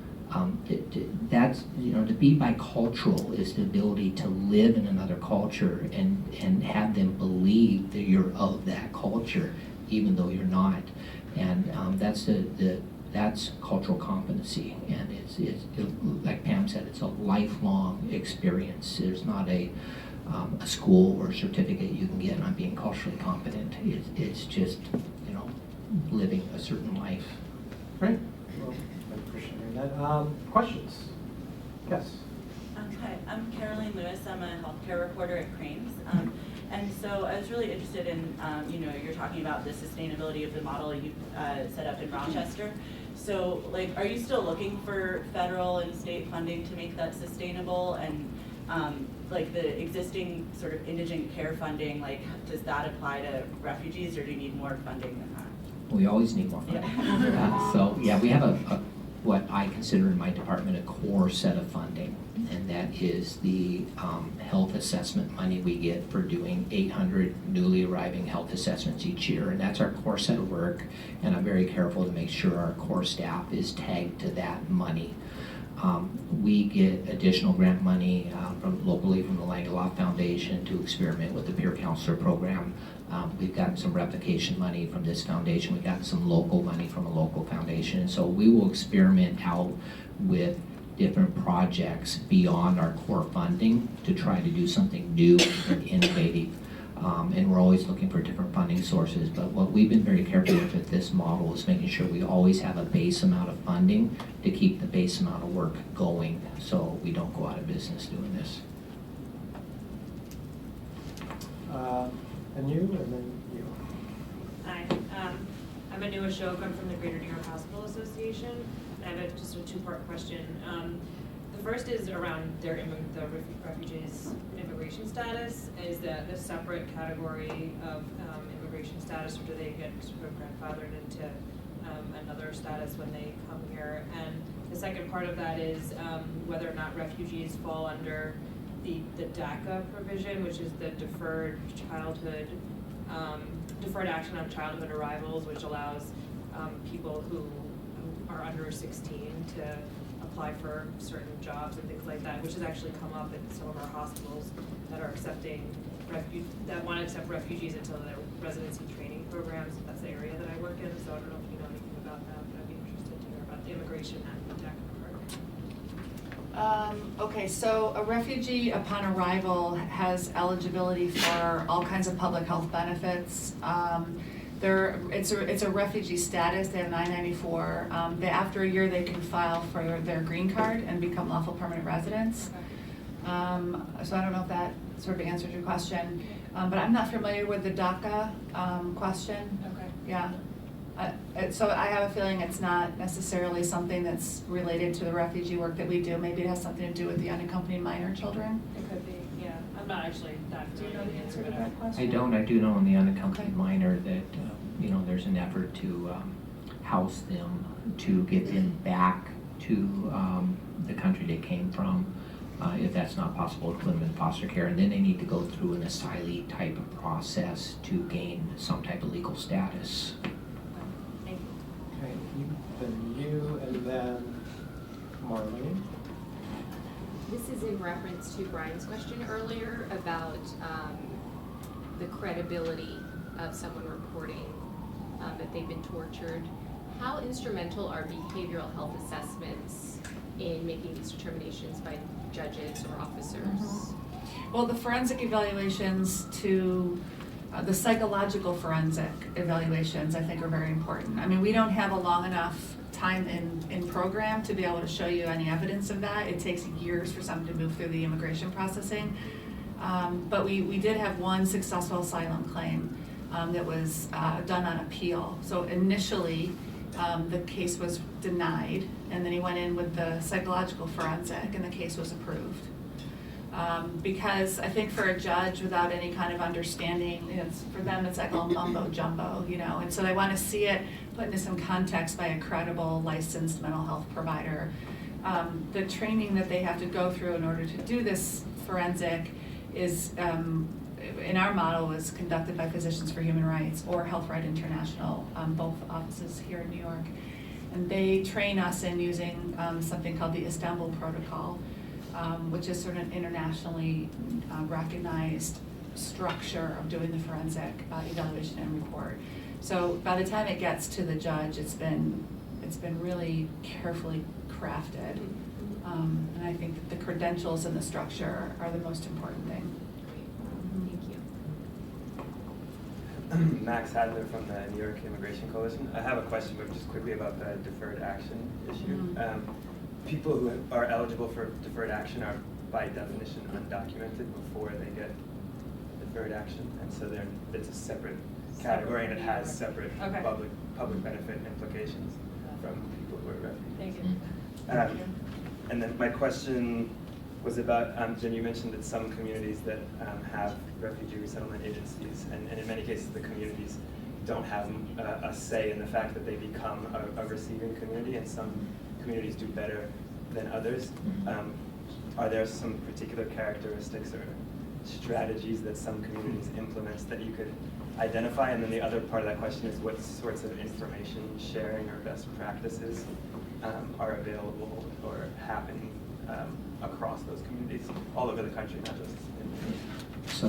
that's, to be bicultural is the ability to live in another culture and have them believe that you're of that culture, even though you're not. And that's cultural competency. And it's like Pam said, it's a lifelong experience. There's not a school or certificate you can get on being culturally competent. It's just, living a certain life. Great. Well, I appreciate that. Questions? Yes. Hi, I'm Caroline Lewis. I'm a healthcare reporter at Cranes. And so I was really interested in, you're talking about the sustainability of the model you set up in Rochester. So, are you still looking for federal and state funding to make that sustainable? And the existing sort of indigent care funding, does that apply to refugees, or do you need more funding than that? We always need more funding. Yeah. We have what I consider in my department a core set of funding, and that is the health assessment money we get for doing 800 newly arriving health assessments each year, and that's our core set of work, and I'm very careful to make sure our core staff is tagged to that money. We get additional grant money locally from the Langeloth Foundation to experiment with the peer counselor program. We've gotten some replication money from this foundation. We've gotten some local money from a local foundation. And so we will experiment out with different projects beyond our core funding to try to do something new and innovative. And we're always looking for different funding sources. But what we've been very careful with this model is making sure we always have a base amount of funding to keep the base amount of work going, so we don't go out of business doing this. And you, and then you. Hi, I'm Anu Ashok. I'm from the Greater New York Hospital Association. I have just a two-part question. The first is around the refugees' immigration status. Is that a separate category of immigration status, or do they get sort of grandfathered into another status when they come here? And the second part of that is whether or not refugees fall under the DACA provision, which is the Deferred Action on Childhood Arrivals, which allows people who are under 16 to apply for certain jobs and things like that, which has actually come up in some of our hospitals that are accepting that want to accept refugees into their residency training programs. That's the area that I work in, so I don't know if you know anything about that, but I'd be interested to hear about the immigration and the DACA Okay, so a refugee upon arrival has eligibility for all kinds of public health benefits. It's a refugee status, they have 994. After a year, they can file for their green card and become lawful permanent residents. So I don't know if that sort of answered your question, but I'm not familiar with the DACA question. Okay. Yeah. So I have a feeling it's not necessarily something that's related to the refugee work that we do. Maybe it has something to do with the unaccompanied minor children. It could be, yeah. I'm not actually that familiar with the answer to that. I do know in the unaccompanied minor that, there's an effort to house them, to get them back to the country they came from. If that's not possible, to put them in foster care, and then they need to go through an asylee type of process to gain some type of legal status. Thank you. Okay, then you, and then Marlene. This is in reference to Brian's question earlier about the credibility of someone reporting that they've been tortured. How instrumental are behavioral health assessments in making these determinations by judges or officers? Well, the forensic evaluations to the psychological forensic evaluations, I think, are very important. I mean, we don't have a long enough time in program to be able to show you any evidence of that. It takes years for someone to move through the immigration processing. But we did have one successful asylum claim that was done on appeal. So initially, the case was denied, and then he went in with the psychological forensic, and the case was approved. Because I think for a judge without any kind of understanding, for them it's like all mumbo jumbo, and so they want to see it put into some context by a credible licensed mental health provider. The training that they have to go through in order to do this forensic is, in our model, was conducted by Physicians for Human Rights or Health Right International, both offices here in New York. And they train us in using something called the Istanbul Protocol, which is sort of an internationally recognized structure of doing the forensic evaluation and report. So by the time it gets to the judge, it's been really carefully crafted. And I think that the credentials and the structure are the most important thing. Great. Thank you. Max Hadler from the New York Immigration Coalition. I have a question, but just quickly about the deferred action issue. People who are eligible for deferred action are by definition undocumented before they get deferred action, and so it's a separate category, and it has separate public benefit implications from people who are refugees. Thank you. And then my question was about, Jen, you mentioned that some communities that have refugee resettlement agencies, and in many cases the communities don't have a say in the fact that they become a receiving community, and some communities do better than others. Are there some particular characteristics or strategies that some communities implement that you could identify? And then the other part of that question is what sorts of information sharing or best practices are available or happening across those communities all over the country, not just in New York? So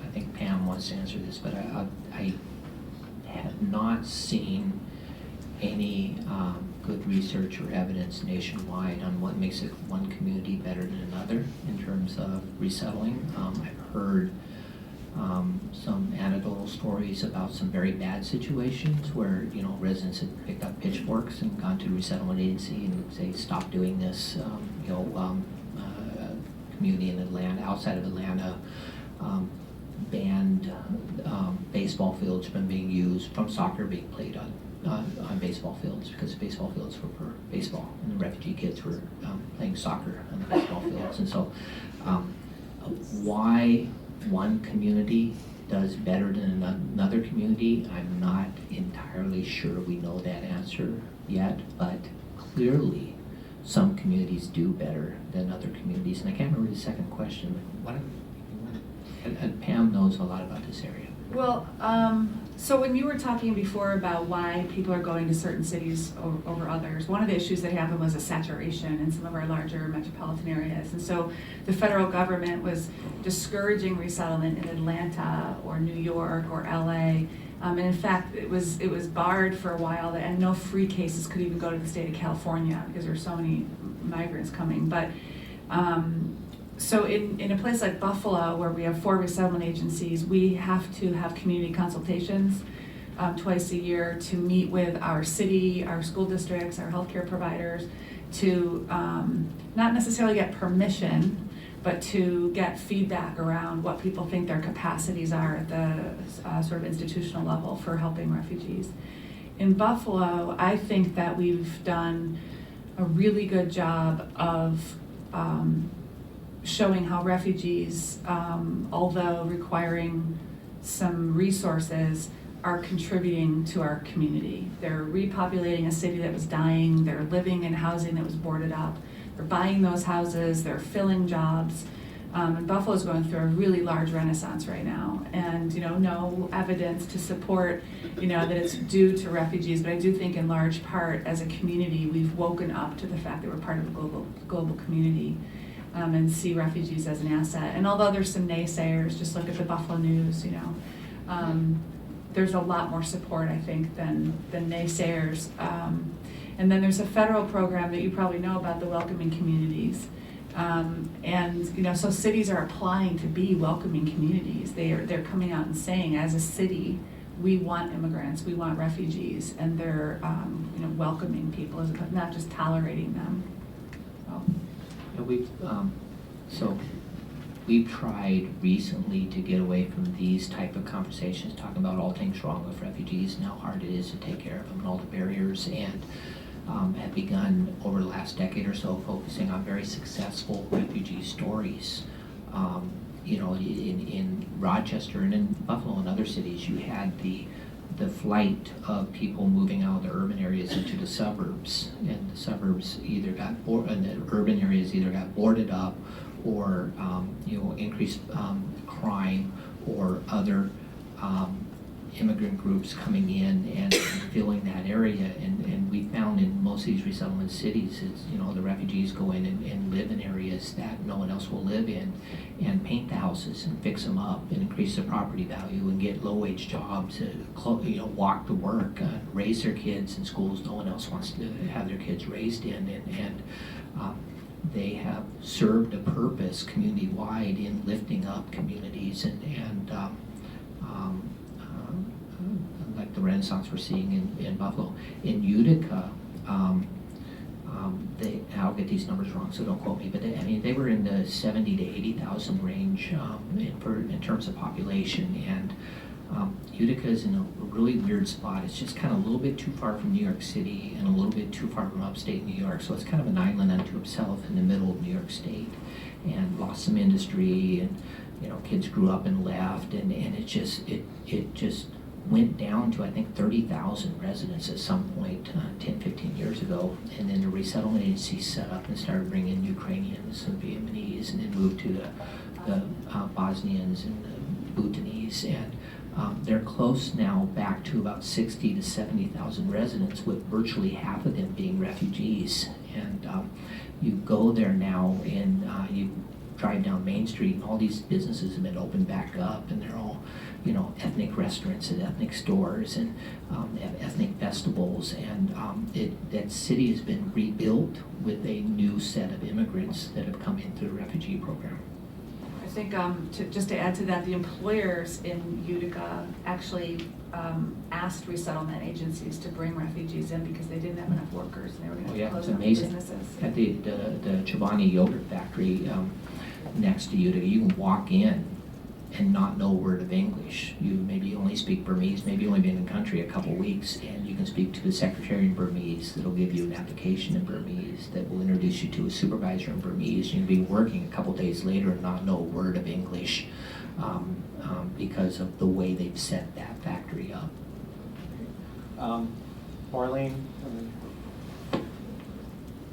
I think Pam wants to answer this, but I have not seen any good research or evidence nationwide on what makes one community better than another in terms of resettling. I've heard some anecdotal stories about some very bad situations where residents had picked up pitchforks and gone to a resettlement agency and say, stop doing this. Community in Atlanta, outside of Atlanta, banned baseball fields from being used, from soccer being played on baseball fields, because baseball fields were for baseball, and the refugee kids were playing soccer on the baseball fields. And so why one community does better than another community, I'm not entirely sure we know that answer yet, but clearly some communities do better than other communities. And I can't remember the second question. And Pam knows a lot about this area. Well, so when you were talking before about why people are going to certain cities over others, one of the issues that happened was a saturation in some of our larger metropolitan areas. And so the federal government was discouraging resettlement in Atlanta or New York or LA. And in fact, it was barred for a while, and no free cases could even go to the state of California because there were so many migrants coming. But so in a place like Buffalo, where we have 4 resettlement agencies, we have to have community consultations twice a year to meet with our city, our school districts, our healthcare providers, to not necessarily get permission, but to get feedback around what people think their capacities are at the sort of institutional level for helping refugees. In Buffalo, I think that we've done a really good job of showing how refugees, although requiring some resources, are contributing to our community. They're repopulating a city that was dying, they're living in housing that was boarded up, they're buying those houses, they're filling jobs. And Buffalo's going through a really large renaissance right now. And no evidence to support that it's due to refugees, but I do think in large part as a community we've woken up to the fact that we're part of a global community. And see refugees as an asset. And although there's some naysayers, just look at the Buffalo News, there's a lot more support, I think, than naysayers. And then there's a federal program that you probably know about, the Welcoming Communities. So cities are applying to be welcoming communities. They're coming out and saying, as a city, we want immigrants, we want refugees, and they're welcoming people, as opposed, not just tolerating them. We've tried recently to get away from these type of conversations, talking about all things wrong with refugees and how hard it is to take care of them and all the barriers, and have begun over the last decade or so focusing on very successful refugee stories. In Rochester and in Buffalo and other cities, you had the flight of people moving out of the urban areas into the suburbs, and the suburbs either got and the urban areas either got boarded up, or increased crime, or other immigrant groups coming in and filling that area. And we found in most of these resettlement cities, it's, the refugees go in and live in areas that no one else will live in, and paint the houses and fix them up and increase the property value and get low-wage jobs, walk to work, raise their kids in schools no one else wants to have their kids raised in. And they have served a purpose community-wide in lifting up communities and like the renaissance we're seeing in Buffalo. In Utica, I'll get these numbers wrong, so don't quote me, but they were in the 70 to 80,000 range in terms of population. And Utica is in a really weird spot. It's just kind of a little bit too far from New York City and a little bit too far from upstate New York. So it's kind of an island unto itself in the middle of New York State, and lost some industry, and kids grew up and left, and it just went down to, I think, 30,000 residents at some point 10, 15 years ago. And then the resettlement agency set up and started bringing Ukrainians and Vietnamese, and then moved to the Bosnians and the Bhutanese. And they're close now back to about 60 to 70,000 residents, with virtually half of them being refugees. And you go there now, and you drive down Main Street, and all these businesses have been opened back up, and they're all ethnic restaurants and ethnic stores, and ethnic festivals, and that city has been rebuilt with a new set of immigrants that have come in through the refugee program. I think just to add to that, the employers in Utica actually asked resettlement agencies to bring refugees in because they didn't have enough workers, and they were going to close down businesses. At the Chobani yogurt factory next to Utica, you can walk in and not know a word of English. You maybe only speak Burmese, maybe only been in the country a couple weeks, and you can speak to the secretary in Burmese that'll give you an application in Burmese, that will introduce you to a supervisor in Burmese. You'll be working a couple days later and not know a word of English because of the way they've set that factory up. Marlene?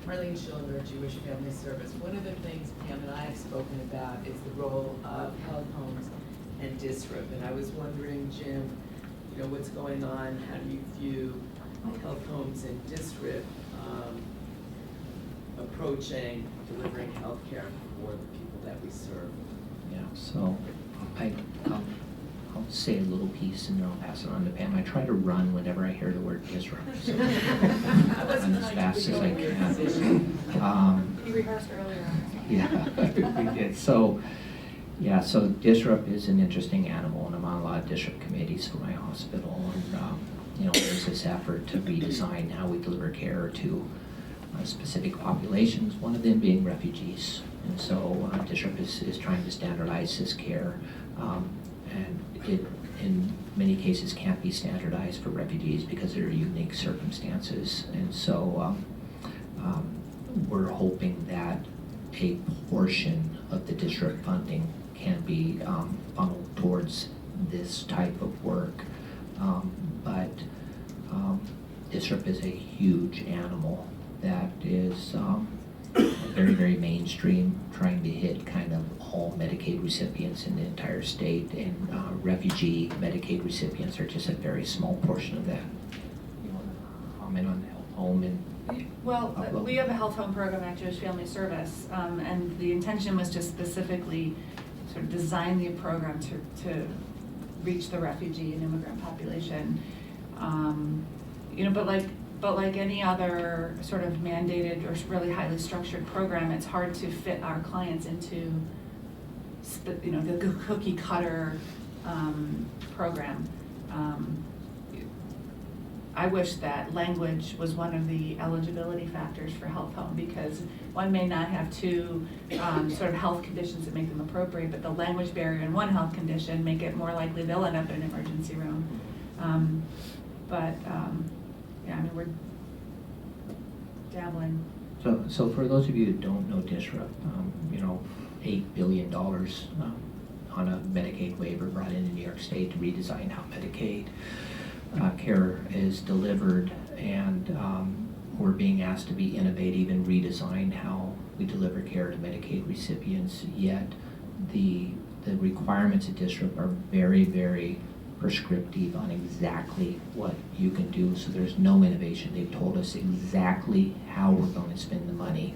Marlene Schiller, Jewish Family Service. One of the things Pam and I have spoken about is the role of health homes and disrupt. And I was wondering, Jim, you know, what's going on? How do you view health homes and disrupt approaching delivering health care for the people that we serve? Yeah, so I'll say a little piece and then I'll pass it on to Pam. I try to run whenever I hear the word disrupt. So run as fast as I can. You rehearsed earlier. Yeah, we did. So, yeah, so disrupt is an interesting animal, and I'm on a lot of disrupt committees for my hospital. And, you know, there's this effort to redesign how we deliver care to specific populations, one of them being refugees. And so disrupt is trying to standardize this care. And it, in many cases, can't be standardized for refugees because there are unique circumstances. And so we're hoping that a portion of the disrupt funding can be funneled towards this type of work. But disrupt is a huge animal that is very, very mainstream, trying to hit kind of all Medicaid recipients in the entire state, and refugee Medicaid recipients are just a very small portion of that. You want to comment on the health home and Well, upload? we have a health home program at Jewish Family Service, and the intention was to specifically sort of design the program to reach the refugee and immigrant population. You know, but like any other sort of mandated or really highly structured program, it's hard to fit our clients into, you know, the cookie cutter program. I wish that language was one of the eligibility factors for health home, because one may not have two sort of health conditions that make them appropriate, but the language barrier in one health condition make it more likely they'll end up in an emergency room. Yeah, I mean, we're dabbling. So for those of you who don't know disrupt, you know, $8 billion on a Medicaid waiver brought into New York State to redesign how Medicaid care is delivered, and we're being asked to be innovative and redesign how we deliver care to Medicaid recipients, yet the requirements of disrupt are very, very prescriptive on exactly what you can do, so there's no innovation. They've told us exactly how we're going to spend the money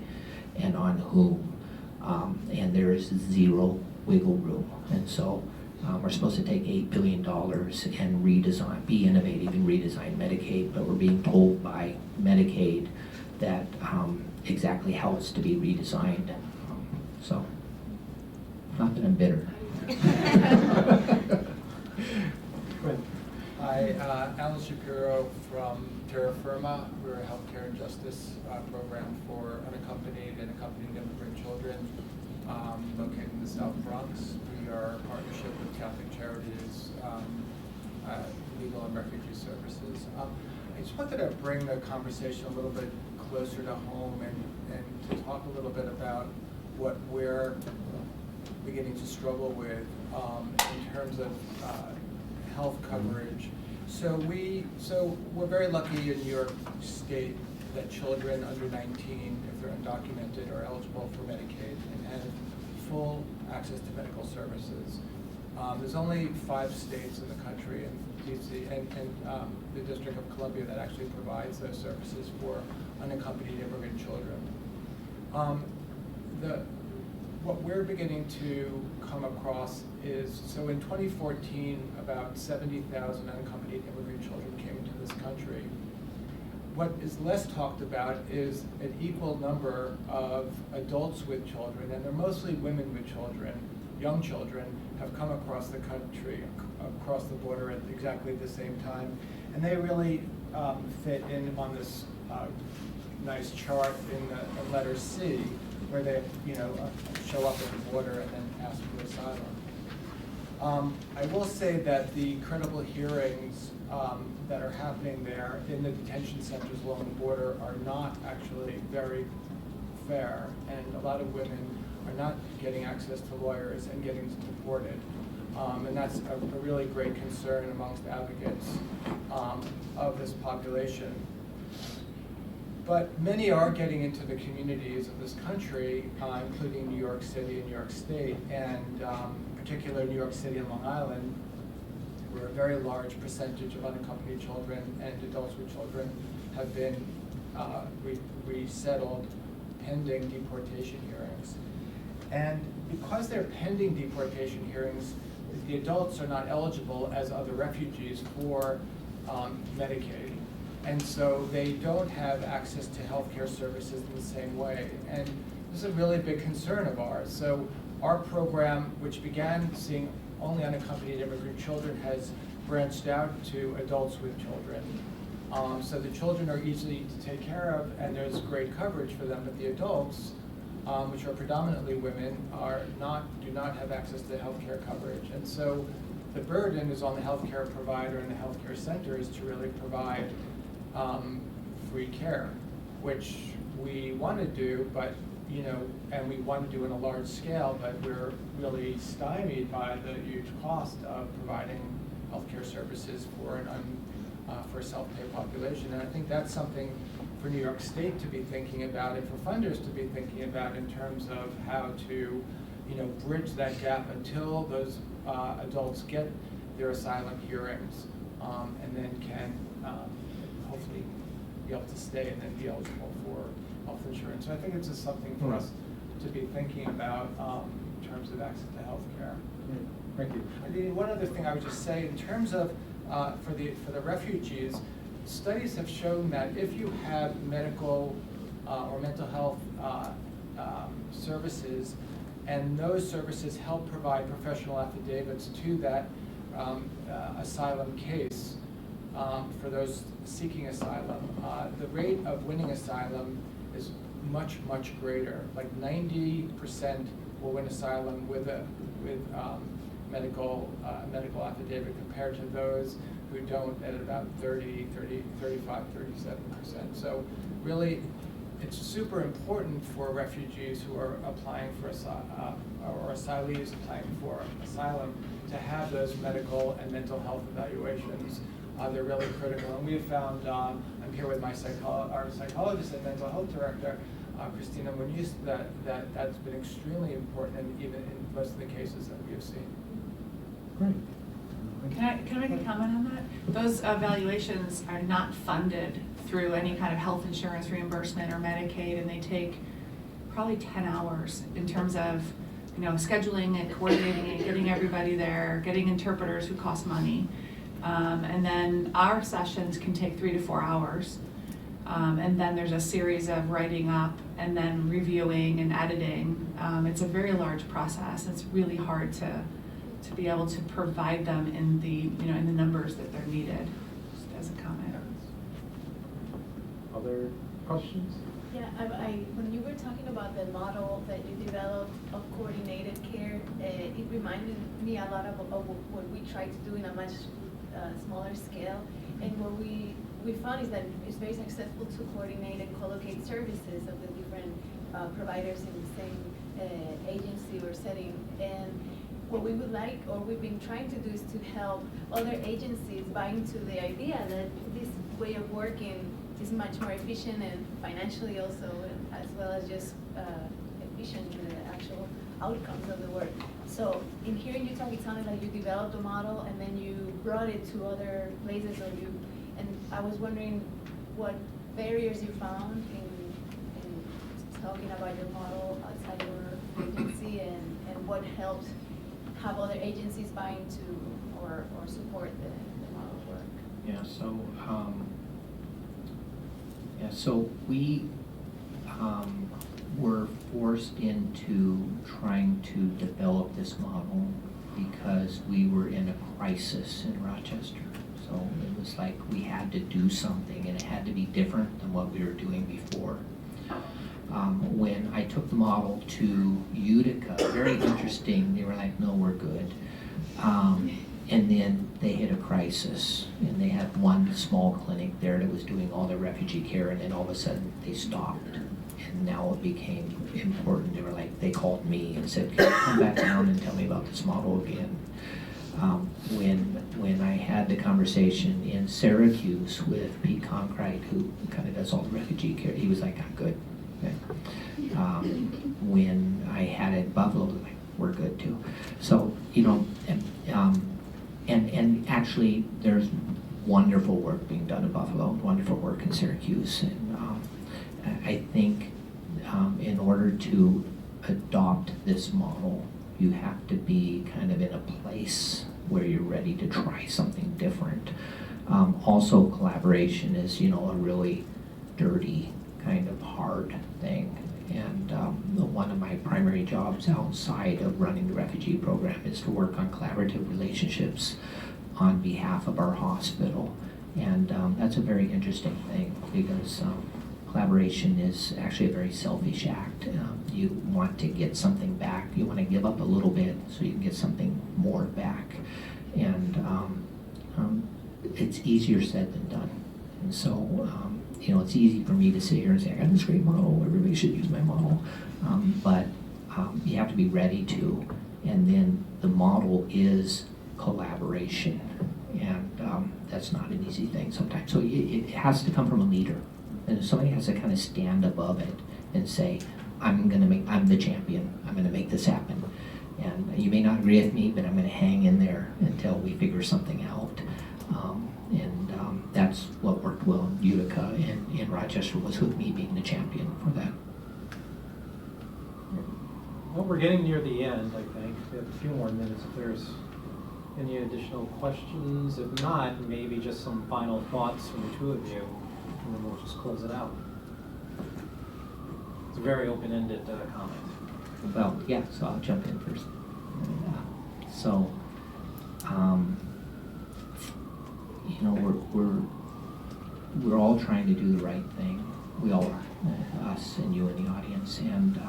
and on whom, and there is zero wiggle room. And so we're supposed to take $8 billion and redesign, be innovative and redesign Medicaid, but we're being told by Medicaid that exactly how it's to be redesigned. So, not that I'm bitter. Hi, Alan Shapiro from Terra Firma. We're a healthcare and justice program for unaccompanied and accompanied immigrant children located in the South Bronx. We are a partnership with Catholic Charities, Legal and Refugee Services. I just wanted to bring the conversation a little bit closer to home and to talk a little bit about what we're beginning to struggle with in terms of health coverage. So we're very lucky in New York State that children under 19, if they're undocumented, are eligible for Medicaid and have full access to medical services. There's only 5 states in the country, and DC and the District of Columbia, that actually provides those services for unaccompanied immigrant children. What we're beginning to come across is, so in 2014, about 70,000 unaccompanied immigrant children came into this country. What is less talked about is an equal number of adults with children, and they're mostly women with children, young children, have come across the country, across the border at exactly the same time. And they really fit in on this nice chart in the letter C, where they, show up at the border and then ask for asylum. I will say that the credible hearings that are happening there in the detention centers along the border are not actually very fair, and a lot of women are not getting access to lawyers and getting deported. And that's a really great concern amongst advocates of this population. But many are getting into the communities of this country, including New York City and New York State, and in particular New York City and Long Island, where a very large percentage of unaccompanied children and adults with children have been resettled pending deportation hearings. And because they're pending deportation hearings, the adults are not eligible as other refugees for Medicaid. And so they don't have access to healthcare services in the same way. And this is a really big concern of ours. So our program, which began seeing only unaccompanied immigrant children, has branched out to adults with children. So the children are easy to take care of, and there's great coverage for them, but the adults, which are predominantly women, do not have access to healthcare coverage. And so the burden is on the healthcare provider and the healthcare centers to really provide free care, which we want to do, but and we want to do in a large scale, but we're really stymied by the huge cost of providing healthcare services for a self-pay population. And I think that's something for New York State to be thinking about, and for funders to be thinking about in terms of how to, bridge that gap until those adults get their asylum hearings, and then can hopefully be able to stay and then be eligible for health insurance. So I think it's just something for us to be thinking about in terms of access to health care. Thank you. And one other thing I would just say, in terms of for the refugees, studies have shown that if you have medical or mental health services, and those services help provide professional affidavits to that asylum case for those seeking asylum, the rate of winning asylum is much, much greater. Like 90% will win asylum with medical affidavit, compared to those who don't at about 30, 35, 37%. So really, it's super important for refugees who are applying for or asylees applying for asylum to have those medical and mental health evaluations. They're really critical, and we have found, I'm here with our psychologist and mental health director, Christina Muniz, that's been extremely important, and even in most of the cases that we have seen. Great. Can I make a comment on that? Those evaluations are not funded through any kind of health insurance reimbursement or Medicaid, and they take probably 10 hours in terms of scheduling and coordinating and getting everybody there, getting interpreters who cost money. And then our sessions can take 3 to 4 hours. And then there's a series of writing up and then reviewing and editing. It's a very large process. It's really hard to be able to provide them in the numbers that they're needed, just as a comment. Other questions? Yeah, when you were talking about the model that you developed of coordinated care, it reminded me a lot of what we try to do in a much smaller scale. And what we found is that it's very successful to coordinate and collocate services of the different providers in the same agency or setting. And what we would like, or we've been trying to do, is to help other agencies buy into the idea that this way of working is much more efficient and financially also, as well as just efficient in the actual outcomes of the work. So in hearing you talk, it sounded like you developed a model and then you brought it to other places, and I was wondering what barriers you found in talking about your model outside your agency, and what helped have other agencies buy into or support the model work. Yeah, so we were forced into trying to develop this model because we were in a crisis in Rochester. So it was like we had to do something, and it had to be different than what we were doing before. When I took the model to Utica, very interesting, they were like, no, we're good. And then they hit a crisis, and they had one small clinic there that was doing all the refugee care, and then all of a sudden they stopped. And now it became important. They were like, they called me and said, can you come back down and tell me about this model again? When I had the conversation in Syracuse with Pete Conkright, who kind of does all the refugee care, he was like, I'm good. Okay. When I had it in Buffalo, like, we're good too. So, you know, and actually there's wonderful work being done in Buffalo, wonderful work in Syracuse. And I think in order to adopt this model, you have to be kind of in a place where you're ready to try something different. Also, collaboration is, you know, a really dirty, kind of hard thing. And one of my primary jobs outside of running the refugee program is to work on collaborative relationships on behalf of our hospital. And that's a very interesting thing because collaboration is actually a very selfish act. You want to get something back. You want to give up a little bit so you can get something more back. And it's easier said than done. And so, you know, it's easy for me to sit here and say, I got this great model, everybody should use my model. But you have to be ready to. And then the model is collaboration. And that's not an easy thing sometimes. So it has to come from a leader. And somebody has to kind of stand above it and say, I'm the champion. I'm gonna make this happen. And you may not agree with me, but I'm gonna hang in there until we figure something out. That's what worked well in Utica and in Rochester, was with me being the champion for that. Well, we're getting near the end, I think. We have a few more minutes if there's any additional questions. If not, maybe just some final thoughts from the two of you, and then we'll just close it out. It's a very open-ended comment. Well, yeah, so I'll jump in first. You know, we're all trying to do the right thing. We all are, us and you in the audience. And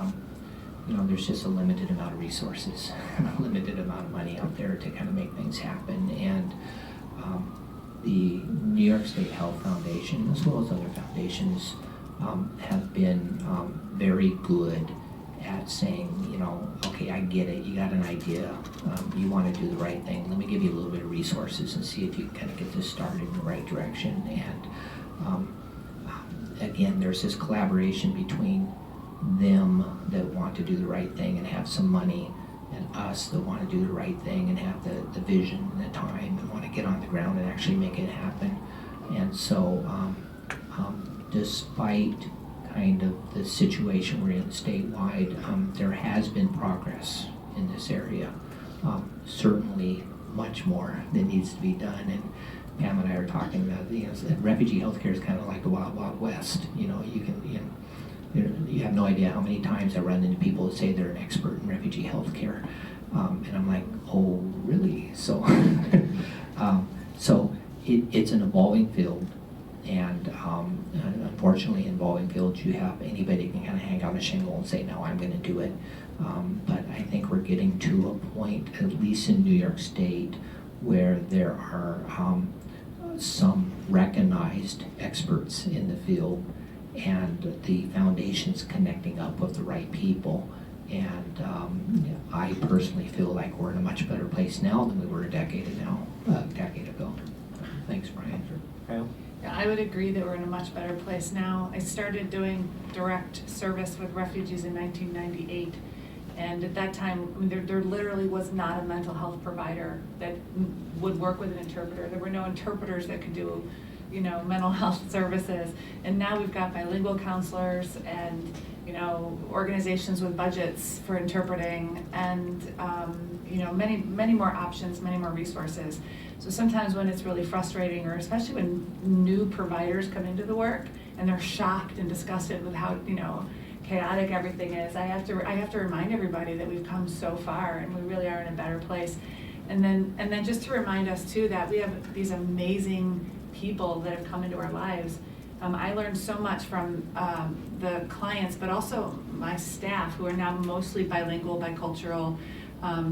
you know, there's just a limited amount of resources, a limited amount of money out there to kind of make things happen. And the New York State Health Foundation, as well as other foundations, have been very good at saying, you know, okay, I get it, you got an idea, you want to do the right thing, let me give you a little bit of resources and see if you can kind of get this started in the right direction. And again, there's this collaboration between them that want to do the right thing and have some money, and us that want to do the right thing and have the vision and the time and want to get on the ground and actually make it happen. And so despite kind of the situation we're in statewide, there has been progress in this area. Certainly much more that needs to be done. And Pam and I are talking about, you know, refugee healthcare is kind of like the Wild Wild West. You know, you have no idea how many times I run into people that say they're an expert in refugee healthcare. And I'm like, oh, really? So, it's an evolving field. And unfortunately, in evolving fields, you have anybody can kind of hang out a shingle and say, no, I'm going to do it. But I think we're getting to a point, at least in New York State, where there are some recognized experts in the field, and the foundation's connecting up with the right people. And I personally feel like we're in a much better place now than we were a decade ago. Thanks, Brian. Okay. Yeah, I would agree that we're in a much better place now. I started doing direct service with refugees in 1998. And at that time, I mean, there literally was not a mental health provider that would work with an interpreter. There were no interpreters that could do, you know, mental health services. And now we've got bilingual counselors and, you know, organizations with budgets for interpreting and, you know, many more options, many more resources. So sometimes when it's really frustrating, or especially when new providers come into the work and they're shocked and disgusted with how, you know, chaotic everything is, I have to remind everybody that we've come so far and we really are in a better place. And then just to remind us too that we have these amazing people that have come into our lives. I learned so much from the clients, but also my staff, who are now mostly bilingual, bicultural,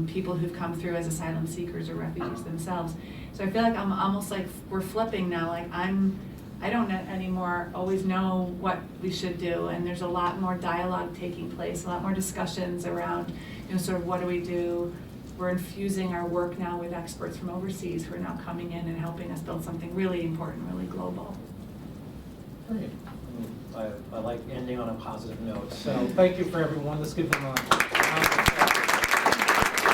people who've come through as asylum seekers or refugees themselves. So I feel like I'm almost like we're flipping now. Like I don't anymore always know what we should do, and there's a lot more dialogue taking place, a lot more discussions around, you know, sort of what do we do we're infusing our work now with experts from overseas who are now coming in and helping us build something really important, really global. Great. I like ending on a positive note. So thank you for everyone. Let's give them a